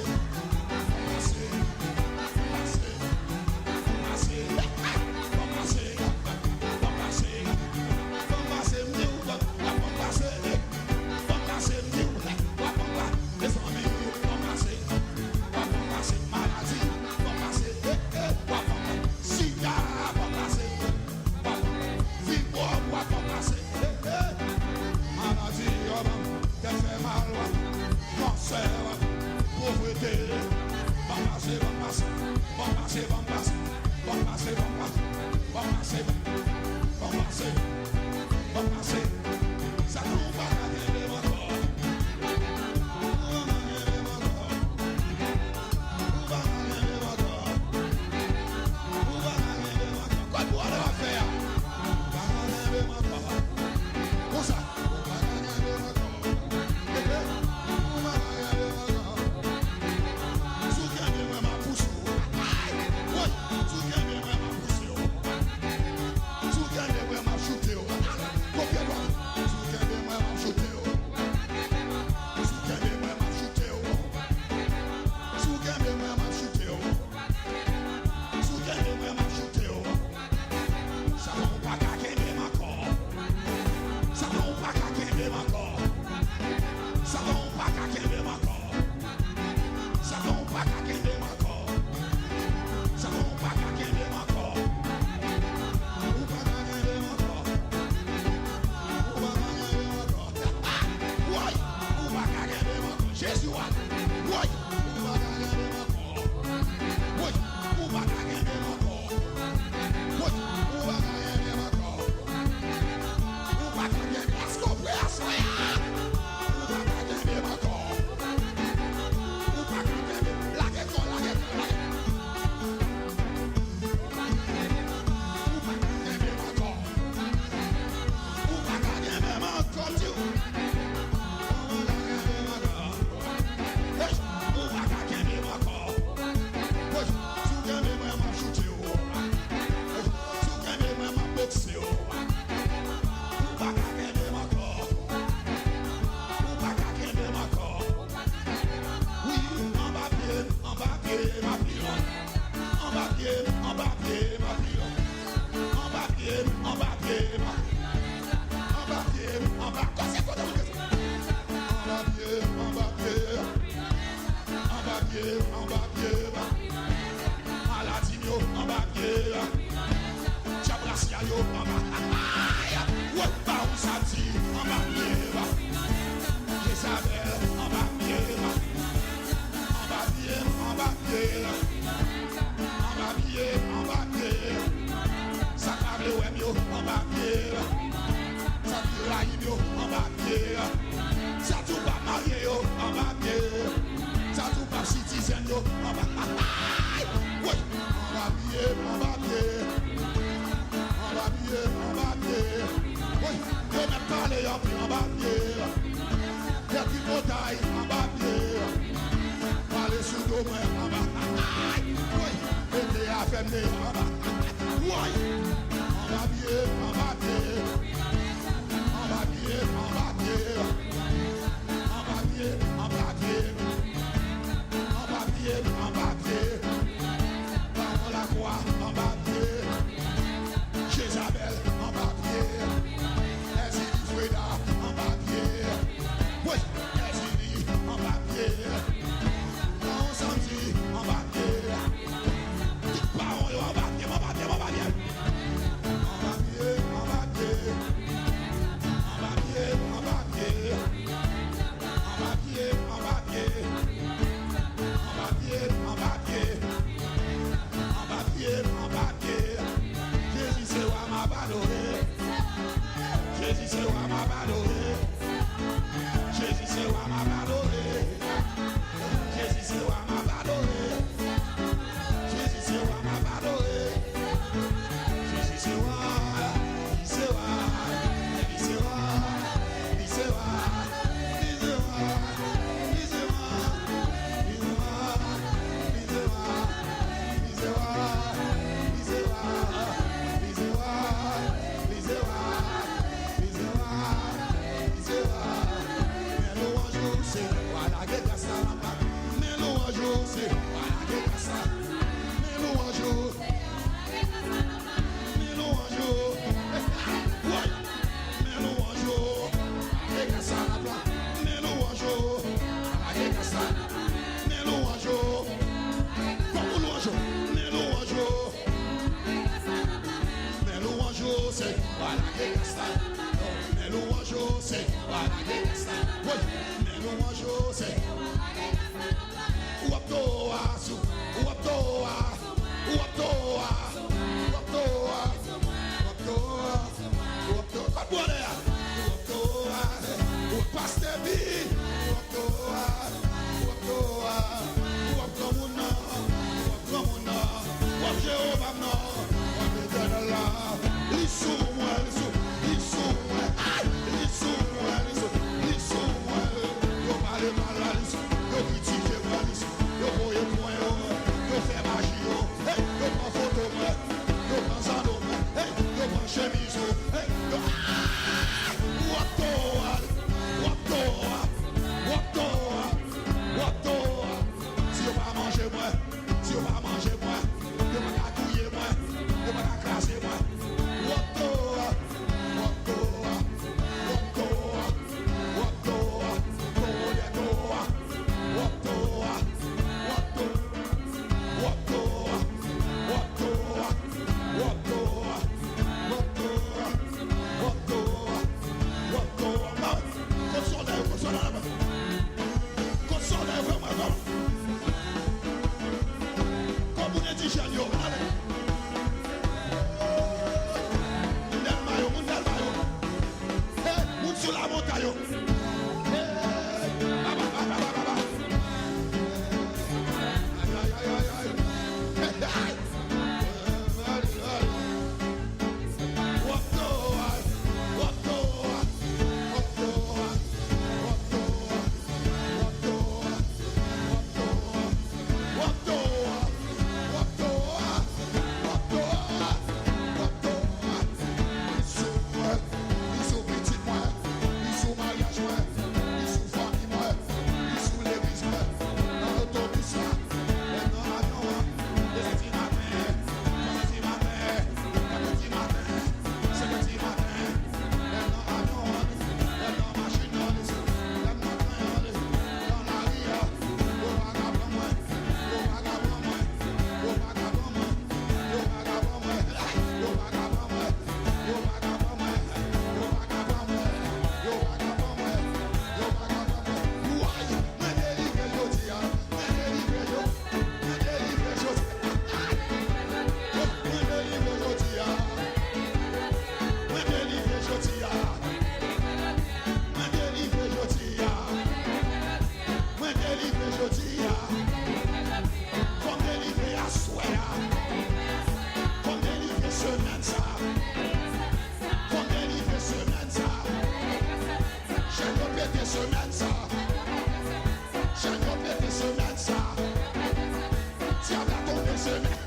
Diable a tombé semaine.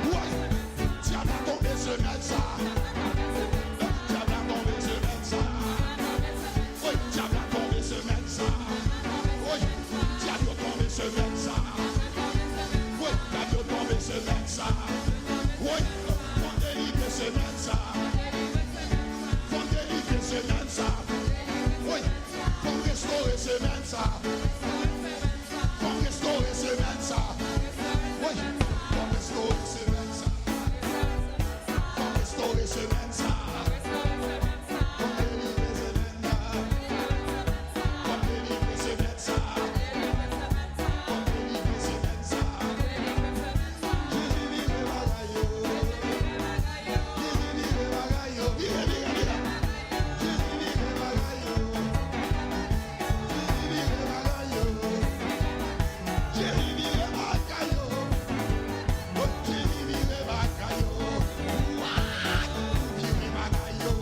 Ouais. Diable a tombé semaine ça. Diable a tombé semaine ça. Oui, diable a tombé semaine ça. Oui, diable a tombé semaine ça. Oui, diable a tombé semaine ça. Oui, on délivre semaine ça. On délivre semaine ça. Oui, on restaurer semaine ça. On restaurer semaine ça. Oui, on restaurer semaine ça. On restaurer semaine ça. On délivre semaine ça. On délivre semaine ça. On délivre semaine ça. Jésus vive bagayo. Jésus vive bagayo. Vive, vive, vive. Jésus vive bagayo. Jésus vive bagayo. Jésus vive bagayo. Oh, Jésus vive bagayo. What? Vive bagayo.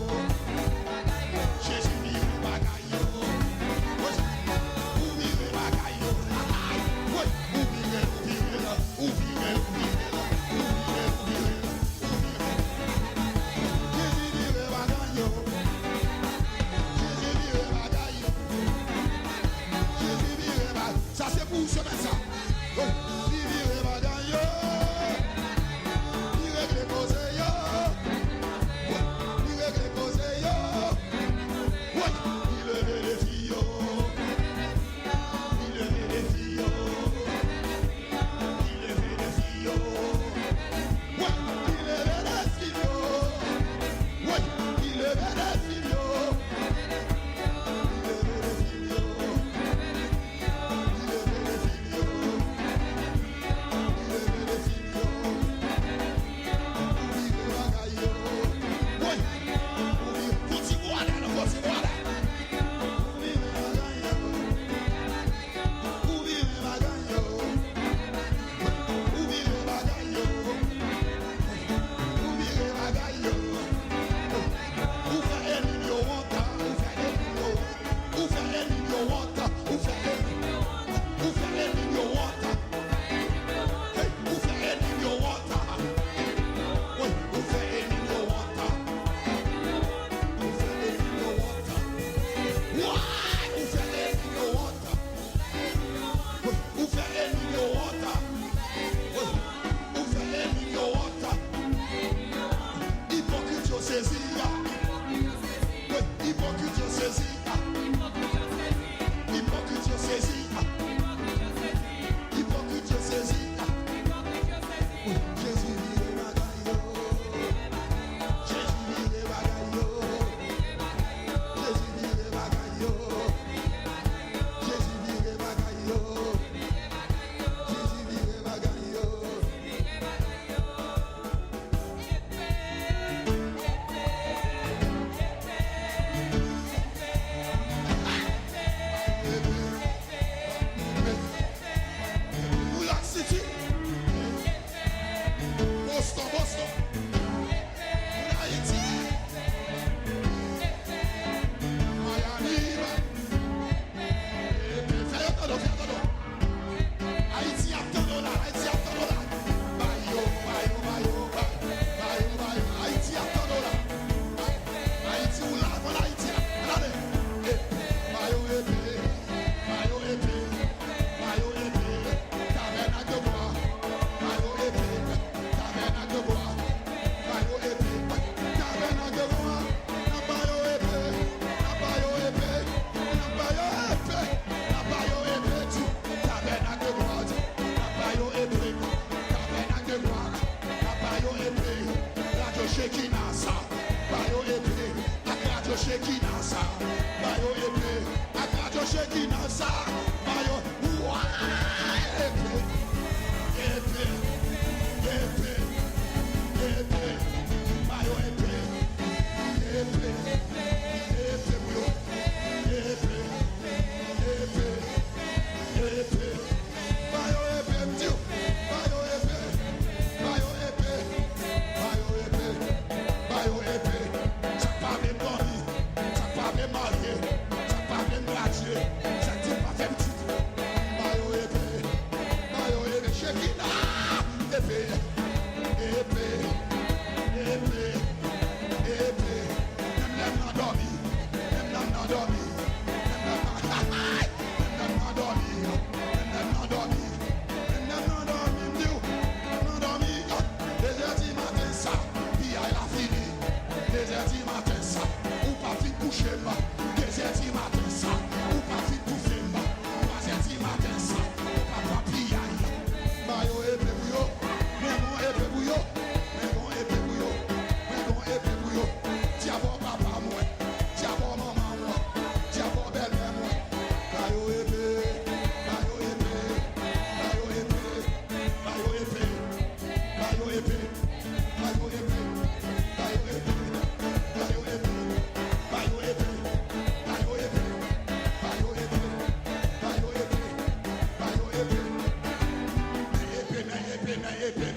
Jésus vive bagayo. Oh, ou vive bagayo. Ouais, ou vive, ou vive là. Ou vive, ou vive là. Ou vive, ou vive là. Jésus vive bagayo. Jésus vive bagayo. Jésus vive bagayo. Ça c'est pour ce matin. Ouais, vive bagayo. Il règle les causes yo. Ouais, il règle les causes yo. Ouais, il lève les filles yo. Il lève les filles yo. Il lève les filles yo. Ouais, il lève les filles yo. Ouais, il lève les filles yo. Il lève les filles yo. Il lève les filles yo. Il lève les filles yo. Vive bagayo. Ouais, vive voilà, vive bagayo. Vive bagayo. Vive bagayo. Vive bagayo. Ou fait any you want, ou fait any you want, ou fait any you want, ou fait any you want. Hey, ou fait any you want. Ouais, ou fait any you want. Ou fait any you want. Why? Ou fait any you want. Ou fait any you want. Ou fait any you want. Hypocrite yo saisi. Ouais, hypocrite yo saisi. Hypocrite yo saisi. Hypocrite yo saisi. Oui, Jésus vive bagayo. Jésus vive bagayo. Jésus vive bagayo. Jésus vive bagayo. Jésus vive bagayo. New York City. Boston, Boston. Haïti. Miami. Fais attention, fais attention. Haïti a tant de là, Haïti a tant de là. Bayo, bayo, bayo, bayo, bayo. Haïti a tant de là. Haïti ou là, voilà Haïti là. Regardez. Bayo épée, bayo épée, bayo épée. Tabernacle de bois. Bayo épée, tabernacle de bois. Bayo épée, tabernacle de bois. Na bayo épée, na bayo épée, na bayo épée, na bayo épée. Tabernacle de bois. Na bayo épée, tabernacle de bois. Na bayo épée, radio Shekinah ça. Bayo épée, radio Shekinah ça. Bayo épée, radio Shekinah ça. Bayo, ouah, épée, épée, épée, épée. Bayo épée, épée, épée, bouillon, épée, épée, épée. Bayo épée, m'dieu, bayo épée, bayo épée, bayo épée, bayo épée. Ça pas bien dormi, ça pas bien marié, ça pas bien gratuit, ça dit pas fait petit. épée, épée, épée, épée. Même n'a dormi, même n'a dormi, même n'a dormi, même n'a dormi, même n'a dormi, n'a dormi. Désert matin ça, puis elle a fini. Désert matin ça, ou pas fit coucher ma. Désert matin ça, ou pas fit bouffer ma. Désert matin ça, ou pas papilla. Mayo épée bouillot, mais bon épée bouillot, mais bon épée bouillot, mais bon épée bouillot. Diabo papa moi, diabo maman moi, diabo belle-mère moi. Mayo épée, mayo épée, mayo épée, mayo épée, mayo épée, mayo épée, mayo épée, mayo épée, mayo épée, mayo épée, mayo épée, mayo épée, mayo épée.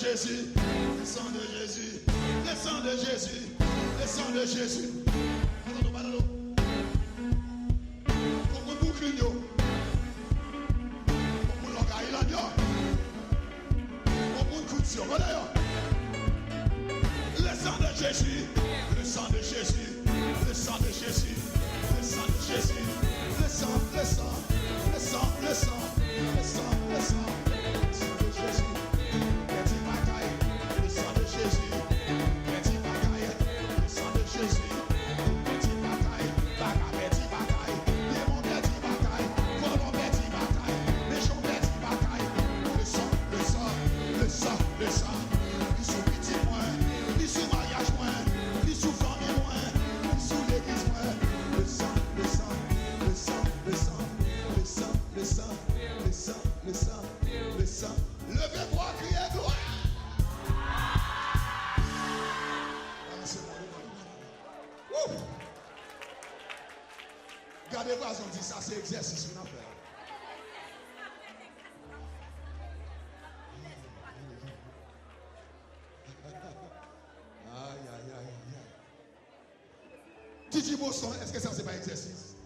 Jésus, le sang de Jésus, le sang de Jésus, le sang de Jésus. Attends, pour mon bouclier, pour mon langage, pour mon coup de sur, le sang de Jésus, le sang de Jésus, le sang de Jésus, le sang de Jésus, le sang, le sang, le sang, le sang, le sang, le sang, le sang de Jésus. Le sang de Jésus, petit bagaille, le sang de Jésus, petit bagaille, petit bagaille, démon petit bagaille, colon petit bagaille, méchant petit bagaille, le sang, le sang, le sang, le sang, il sous petit moins, il sous mariage moins, il sous famille moins, il sous l'église moins, le sang, le sang, le sang, le sang, le sang, le sang, le sang, le sang, le sang, levez-moi, criez gloire. Gardez pas, on dit ça, c'est exercice qu'on a fait. Aïe, aïe, aïe, aïe. Titi Boston, est-ce que ça, c'est pas exercice?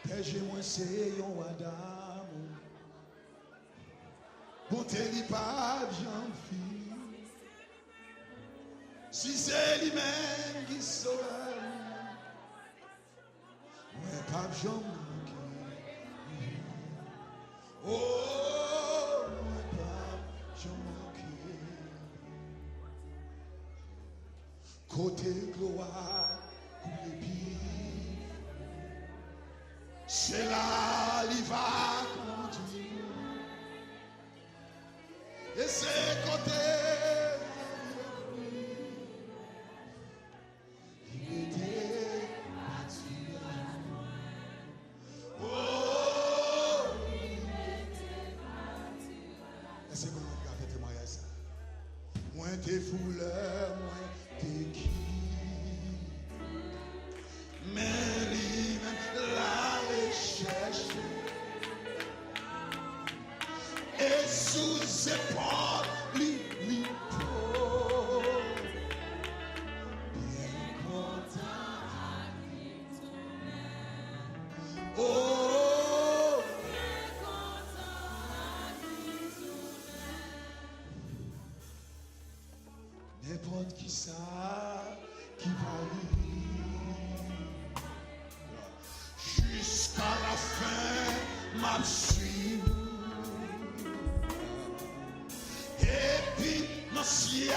Péché, moi, c'est yon wadam. Bonté, li pas, j'en fi. Si c'est lui-même qui sauve. j'en oh, moi pas j'en côté gloire pour les pieds, c'est là il va conduire et c'est côté t'es fouleur, moi t'es qui mais lui-même la recherche et sous ses épaules lui pose bien content oh bien content n'importe qui ça qui varie jusqu'à la fin m'a suivi et puis mon ciel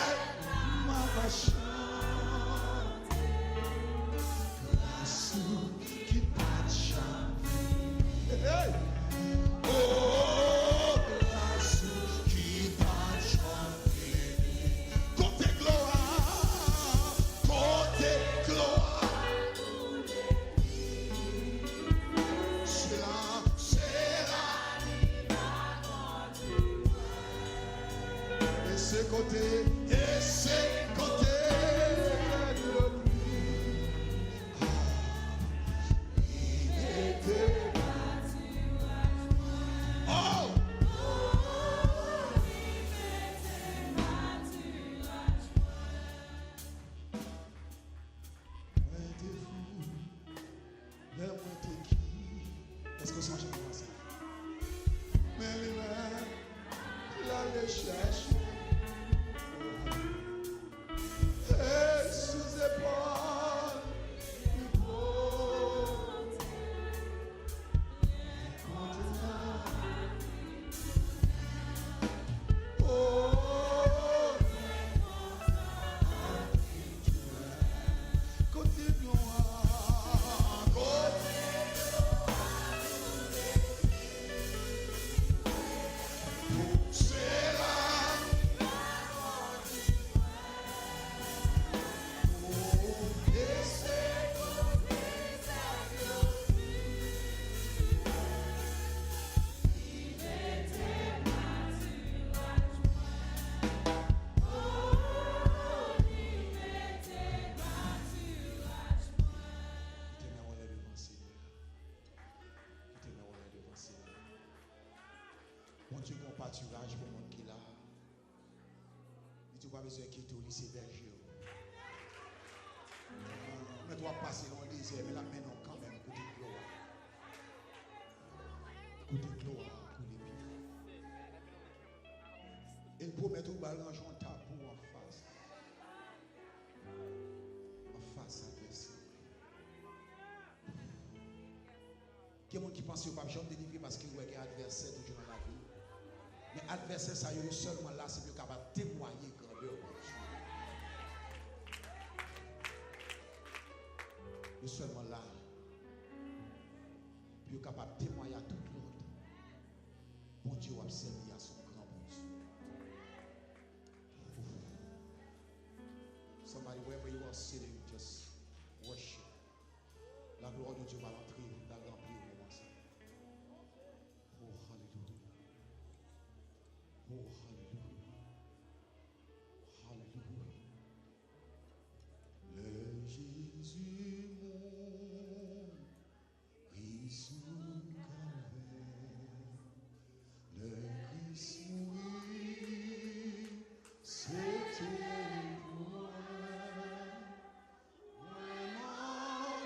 m'a va chanter grâce qui pas chanter hey. Oh grâce qui pas chanter côté gloire c'est là et c'est côté de lui il était oh mais moi t'es qui est-ce que ça change comme ça mais lui-même la recherche et sous épaules lui pose oh côté gloire c'est là et c'est bon Dieu, bon pâturage pour le monde qui est là. Tu n'as pas besoin quitter au lycée berger. Mais tu vas passer dans le désert, mais là maintenant quand même, côté gloire. Côté gloire pour les pieds. Et pour mettre au balançon un tabou en face. En face adversaire. Il y a des gens qui pensent que pas jamais délivrer parce qu'il y a un adversaire toujours dans la vie. Mais l'adversaire, ça y est seulement là, c'est capable de témoigner grandeur de Dieu. Il est seulement là. Puis il est capable de témoigner à tout l'autre. Bon Dieu a servi à son grand bon Dieu. Somebody, wherever you are sitting, just worship. La gloire de Dieu va l'entrer, va remplir au moment ça. Oh, hallelujah. Oh, hallelujah. Hallelujah. Le Jésus mourit sous Calvaire. Le Christ mourit, c'était moi. Vraiment,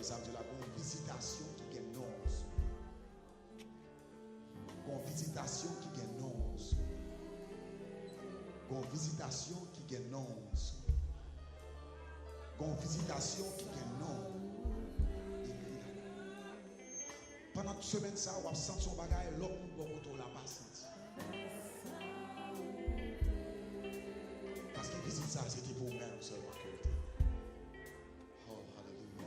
ça veut dire la bonne visitation qui gagne nose. Bonne visitation qui gagne nose. Bonne visitation qui gagne nose. Bonne visitation qui gagne nose. Pendant toute semaine, ça, on va sentir son bagage, l'autre monde va la pas senti. Parce que visite ça, c'était pour vous-même seulement que le temps. Oh, hallelujah.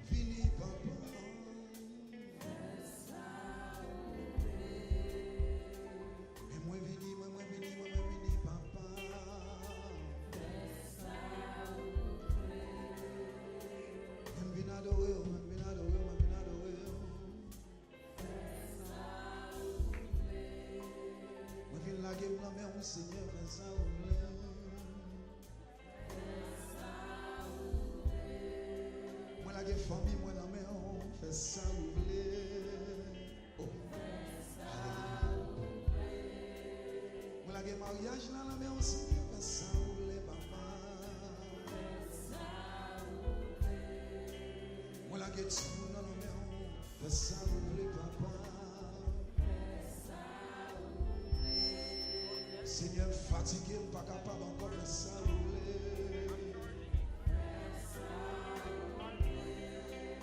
Fini, papa. Mais moi, vini, papa. Même vini adorer, même vini adorer. La game la mer, Seigneur, fais ça ou moi la game famille, moi la mer, fais ça ou oh. Moi la game mariage là la mer, Seigneur, fais ça ou papa. Moi la game tout dans la mer, fais ça ou papa. Seigneur, fatigué, pas capable encore de ça rouler.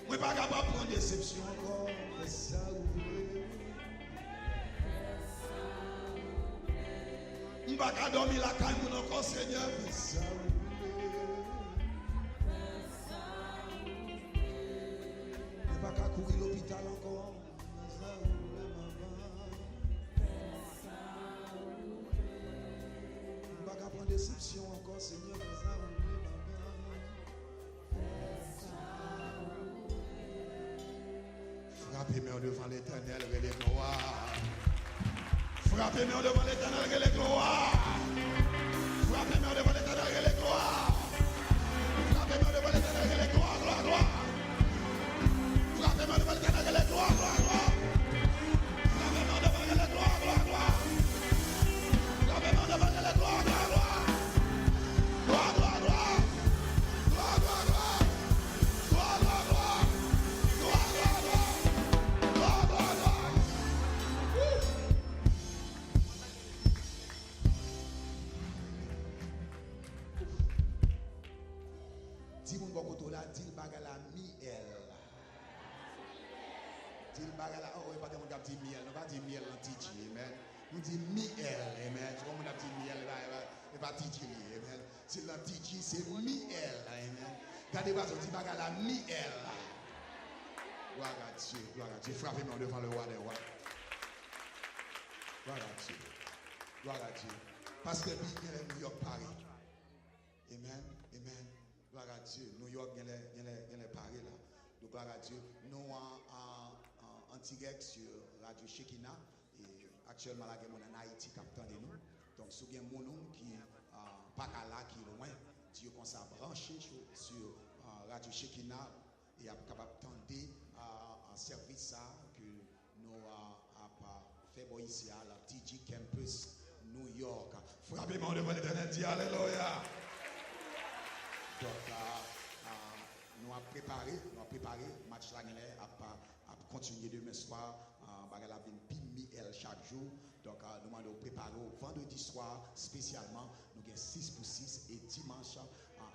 Moi, pas capable de prendre déception encore de ça rouler. Je ne pas capable de dormir la caille encore, Seigneur, de ça rouler. Je ne pas capable de courir l'hôpital encore, de ça rouler, maman. Déception encore, Seigneur, frappez-moi devant l'Éternel, et les gloires. Frappez-moi devant l'Éternel, et les gloires. Frappez-moi devant l'Éternel, et les gloires. Frappez-moi devant l'Éternel, et les gloires, gloire, gloire. Frappez-moi devant l'Éternel, et les gloires, gloire, gloire. Frappez-moi devant l'Éternel, gloire, gloire, gloire. Frappez-moi devant l'Éternel, gloire, gloire, gloire. Dit le bagala miel. Dit le bagala, oh, pas de monde dit miel, on va dire miel en titi, amen. On dit miel, amen. Tu vois, on a dit miel là, et pas titi, amen. C'est la titi, c'est miel, amen. Regardez pas, on dit bagala miel. Gloire à Dieu, gloire à Dieu. Frappez-moi devant le roi des rois. Gloire à Dieu, gloire à Dieu. Parce que il y a New York, Paris. Amen, amen. Gloire à Dieu. New York, il y a les paris là. Donc, gloire à Dieu. Nous en direct sur Radio Shekinah. Et actuellement, là, on est en Haïti, capitaine de nous. Donc, si vous avez mon nom qui n'est pas là, qui est loin, Dieu qu'on s'est branché sur Radio Shekinah et est capable d'entendre un service que nous avons fait ici à la TG Campus New York. Frappez-moi devant l'Éternel, dis Alléluia. Donc, nous avons préparé le match là, à continuer demain soir. Nous avons Miel chaque jour. Donc, nous avons préparé au vendredi soir spécialement. Nous avons 6 pour 6 et dimanche,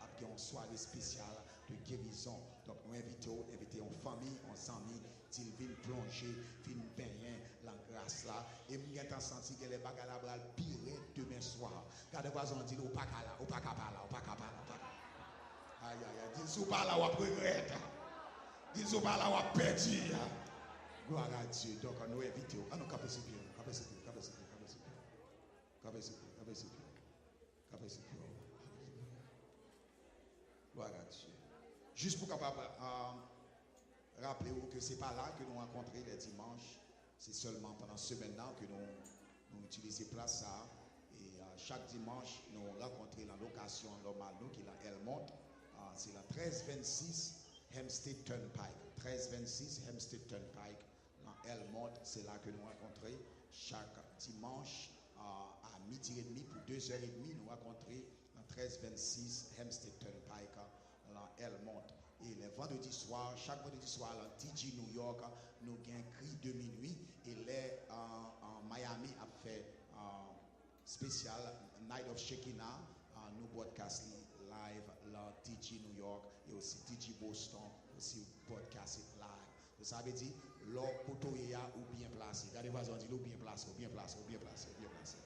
après une soirée spéciale de guérison. Donc, nous invitons en famille, en amis, ils viennent plonger, viennent baigner la grâce là. Et nous avons senti que les bagages là pire demain soir. Car de quoi on dit, au pas là, au pas là. Aïe, aïe, aïe. Dis-nous pas là où on regrette. Dis-nous pas là où on perdu. Gloire à Dieu. Donc, nous invitons. Ah non, capez ce pied. Gloire à Dieu. Juste pour capable rappeler que ce n'est pas là que nous rencontrons les dimanches. C'est seulement pendant ce semaine-là que nous utilisons place ça. Et chaque dimanche, nous rencontrons la location normale qui est la Elmont. C'est la 1326 Hempstead Turnpike. 1326 Hempstead Turnpike. Dans Elmont, c'est là que nous rencontrons chaque dimanche à midi et demi pour 2h30. Nous rencontrons dans 1326 Hempstead Turnpike, dans Elmont. Et les vendredis soirs, chaque vendredi soir, dans TG New York, nous avons un cri de minuit. Et les en Miami a fait spécial Night of Shekinah. Nous broadcast live dans TG New York et aussi TG Boston, aussi broadcast live. Vous savez dire, l'or potoya ou bien placé. Regardez voisin dit ou bien placé, ou bien placé, ou bien placé, ou bien placé.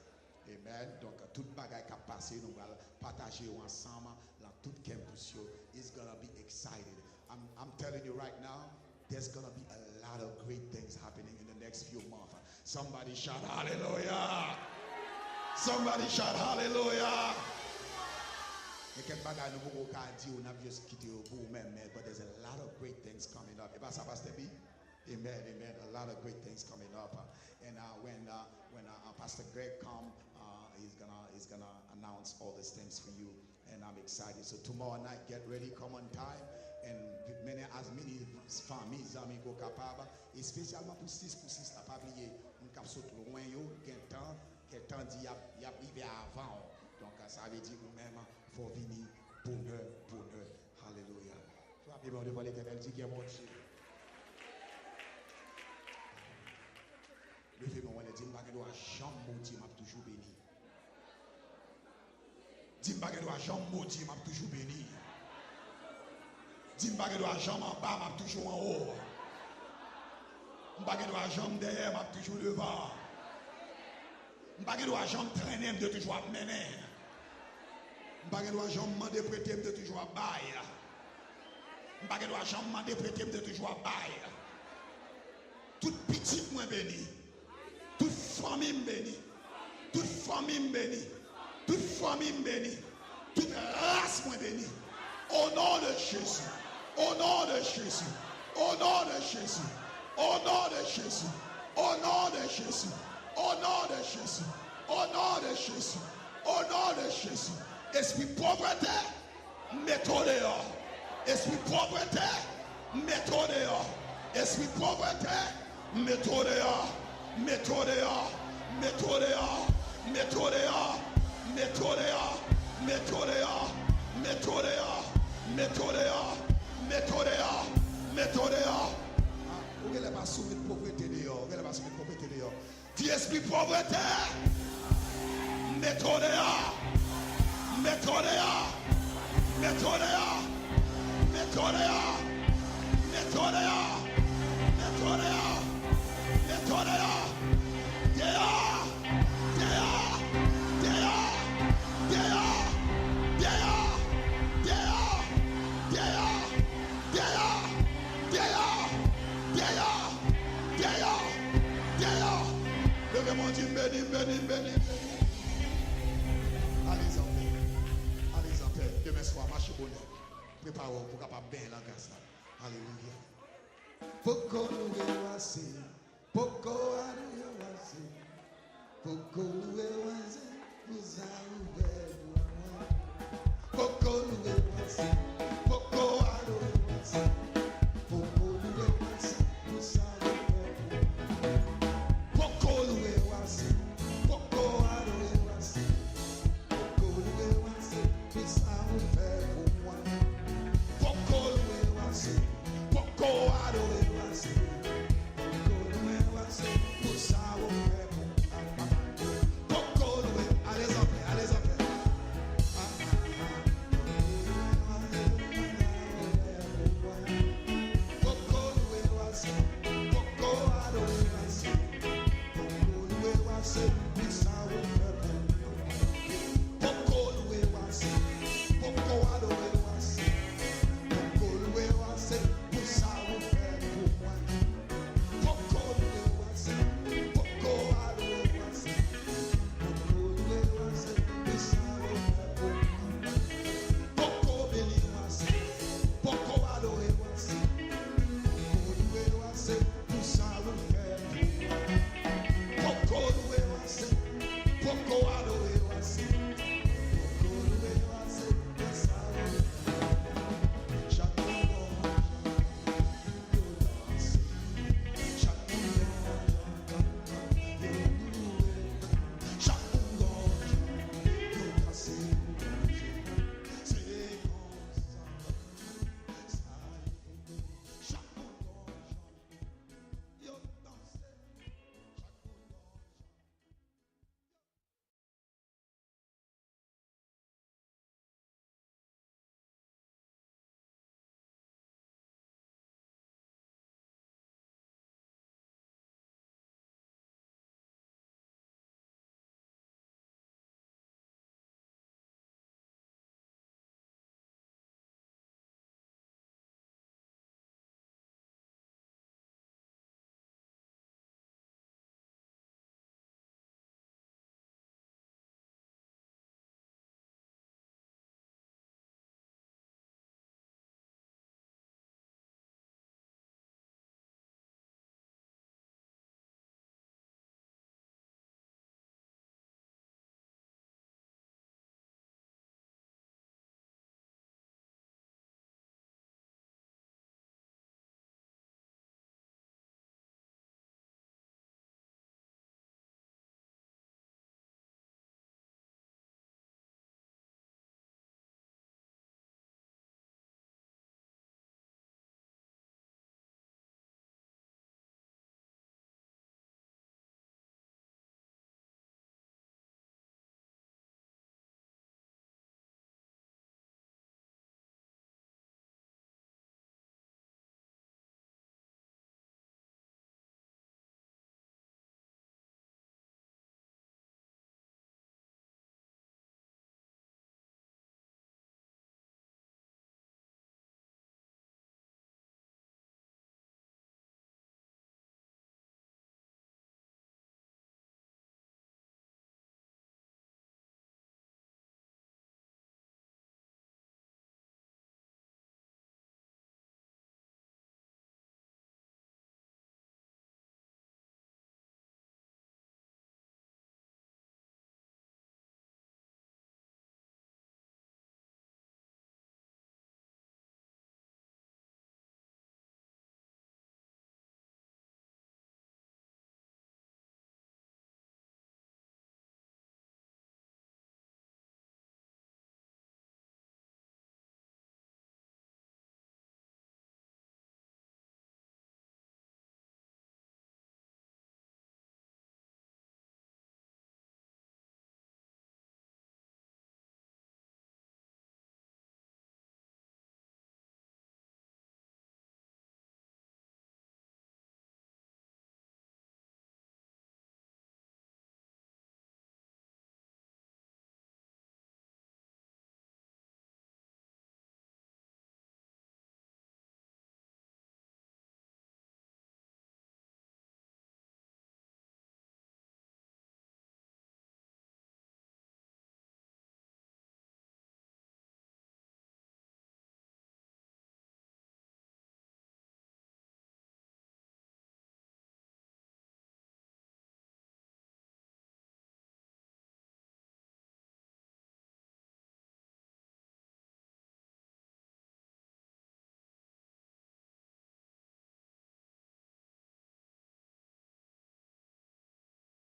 Amen. Donc, tout bagaille qui a passé, nous allons partager ensemble dans tout campus. It's going to be excited. I'm telling you right now, there's going to be a lot of great things happening in the next few months. Somebody shout hallelujah. Somebody shout hallelujah. Et quel bagage nous pouvons dire, on a juste quitté au bout même, but there's a lot of great things coming up. Et bien ça va se dire? Amen, amen. A lot of great things coming up. And when Pastor Greg come, he's gonna announce all these things for you. And I'm excited. So tomorrow night, get ready, come on time. And as many familles, amis, go capable. Et spécialement pour 6 la pas oublier, on cap saute loin yo, quel temps dit y a arrivé avant. Donc ça veut dire nous-mêmes, faut venir bonheur. Alléluia. Toi, bien devant l'Éternel, dit qu'il y a mon Dieu. Levez-moi, on dit, je dois jamais maudire, m'a toujours béni. Dis pas que doit jamais maudire, m'a toujours béni. Dis pas que doit jamais en bas, m'a toujours en haut. Pas que doit jamais derrière, m'a toujours devant. Pas que doit jamais traîner, de toujours mener. Pas que doit jamais demander prêter, de toujours bailler. Pas que doit jamais demander prêter, de toujours bailler. Toute petite moi béni. Toute famille bénie. Toute famille bénie. Toute famille bénie. Toute race moi bénie. Au nom de Jésus. Au nom de Jésus. Au nom de Jésus. Au nom de Jésus. Au nom de Jésus. Au nom de Jésus. Au nom de Jésus. Au nom de Jésus. Esprit pauvreté, mettons dehors. Esprit pauvreté, mettons dehors. Esprit pauvreté, mettons dehors. Mettons dehors. Mettons dehors. Mettons dehors. Mettons dehors. Mettons dehors. Mettons dehors. Mettons dehors. Mettons dehors. Mettons dehors. Vous n'allez pas soumettre pauvreté dehors. Vous n'allez pas soumettre pauvreté dehors. Dis esprit pauvreté. Mettons dehors. Mettons dehors. Mettons dehors. Mettons dehors. Mettons dehors. Mettons dehors. Mettons dehors. Dehors. Dehors. Dehors. Dehors. Dehors. Dehors. Dehors. Dehors. Dehors. Dehors. Dehors. Dehors. Levez mon Dieu, béni, béni, béni. Allez-y en paix. Allez-y en paix. Demain soir, marchez bonheur. Préparez-vous pour capable bien la grâce. Alléluia. Poco nuewase, poco anuewase, poco nuewase, poco nuewase, poco anuewase.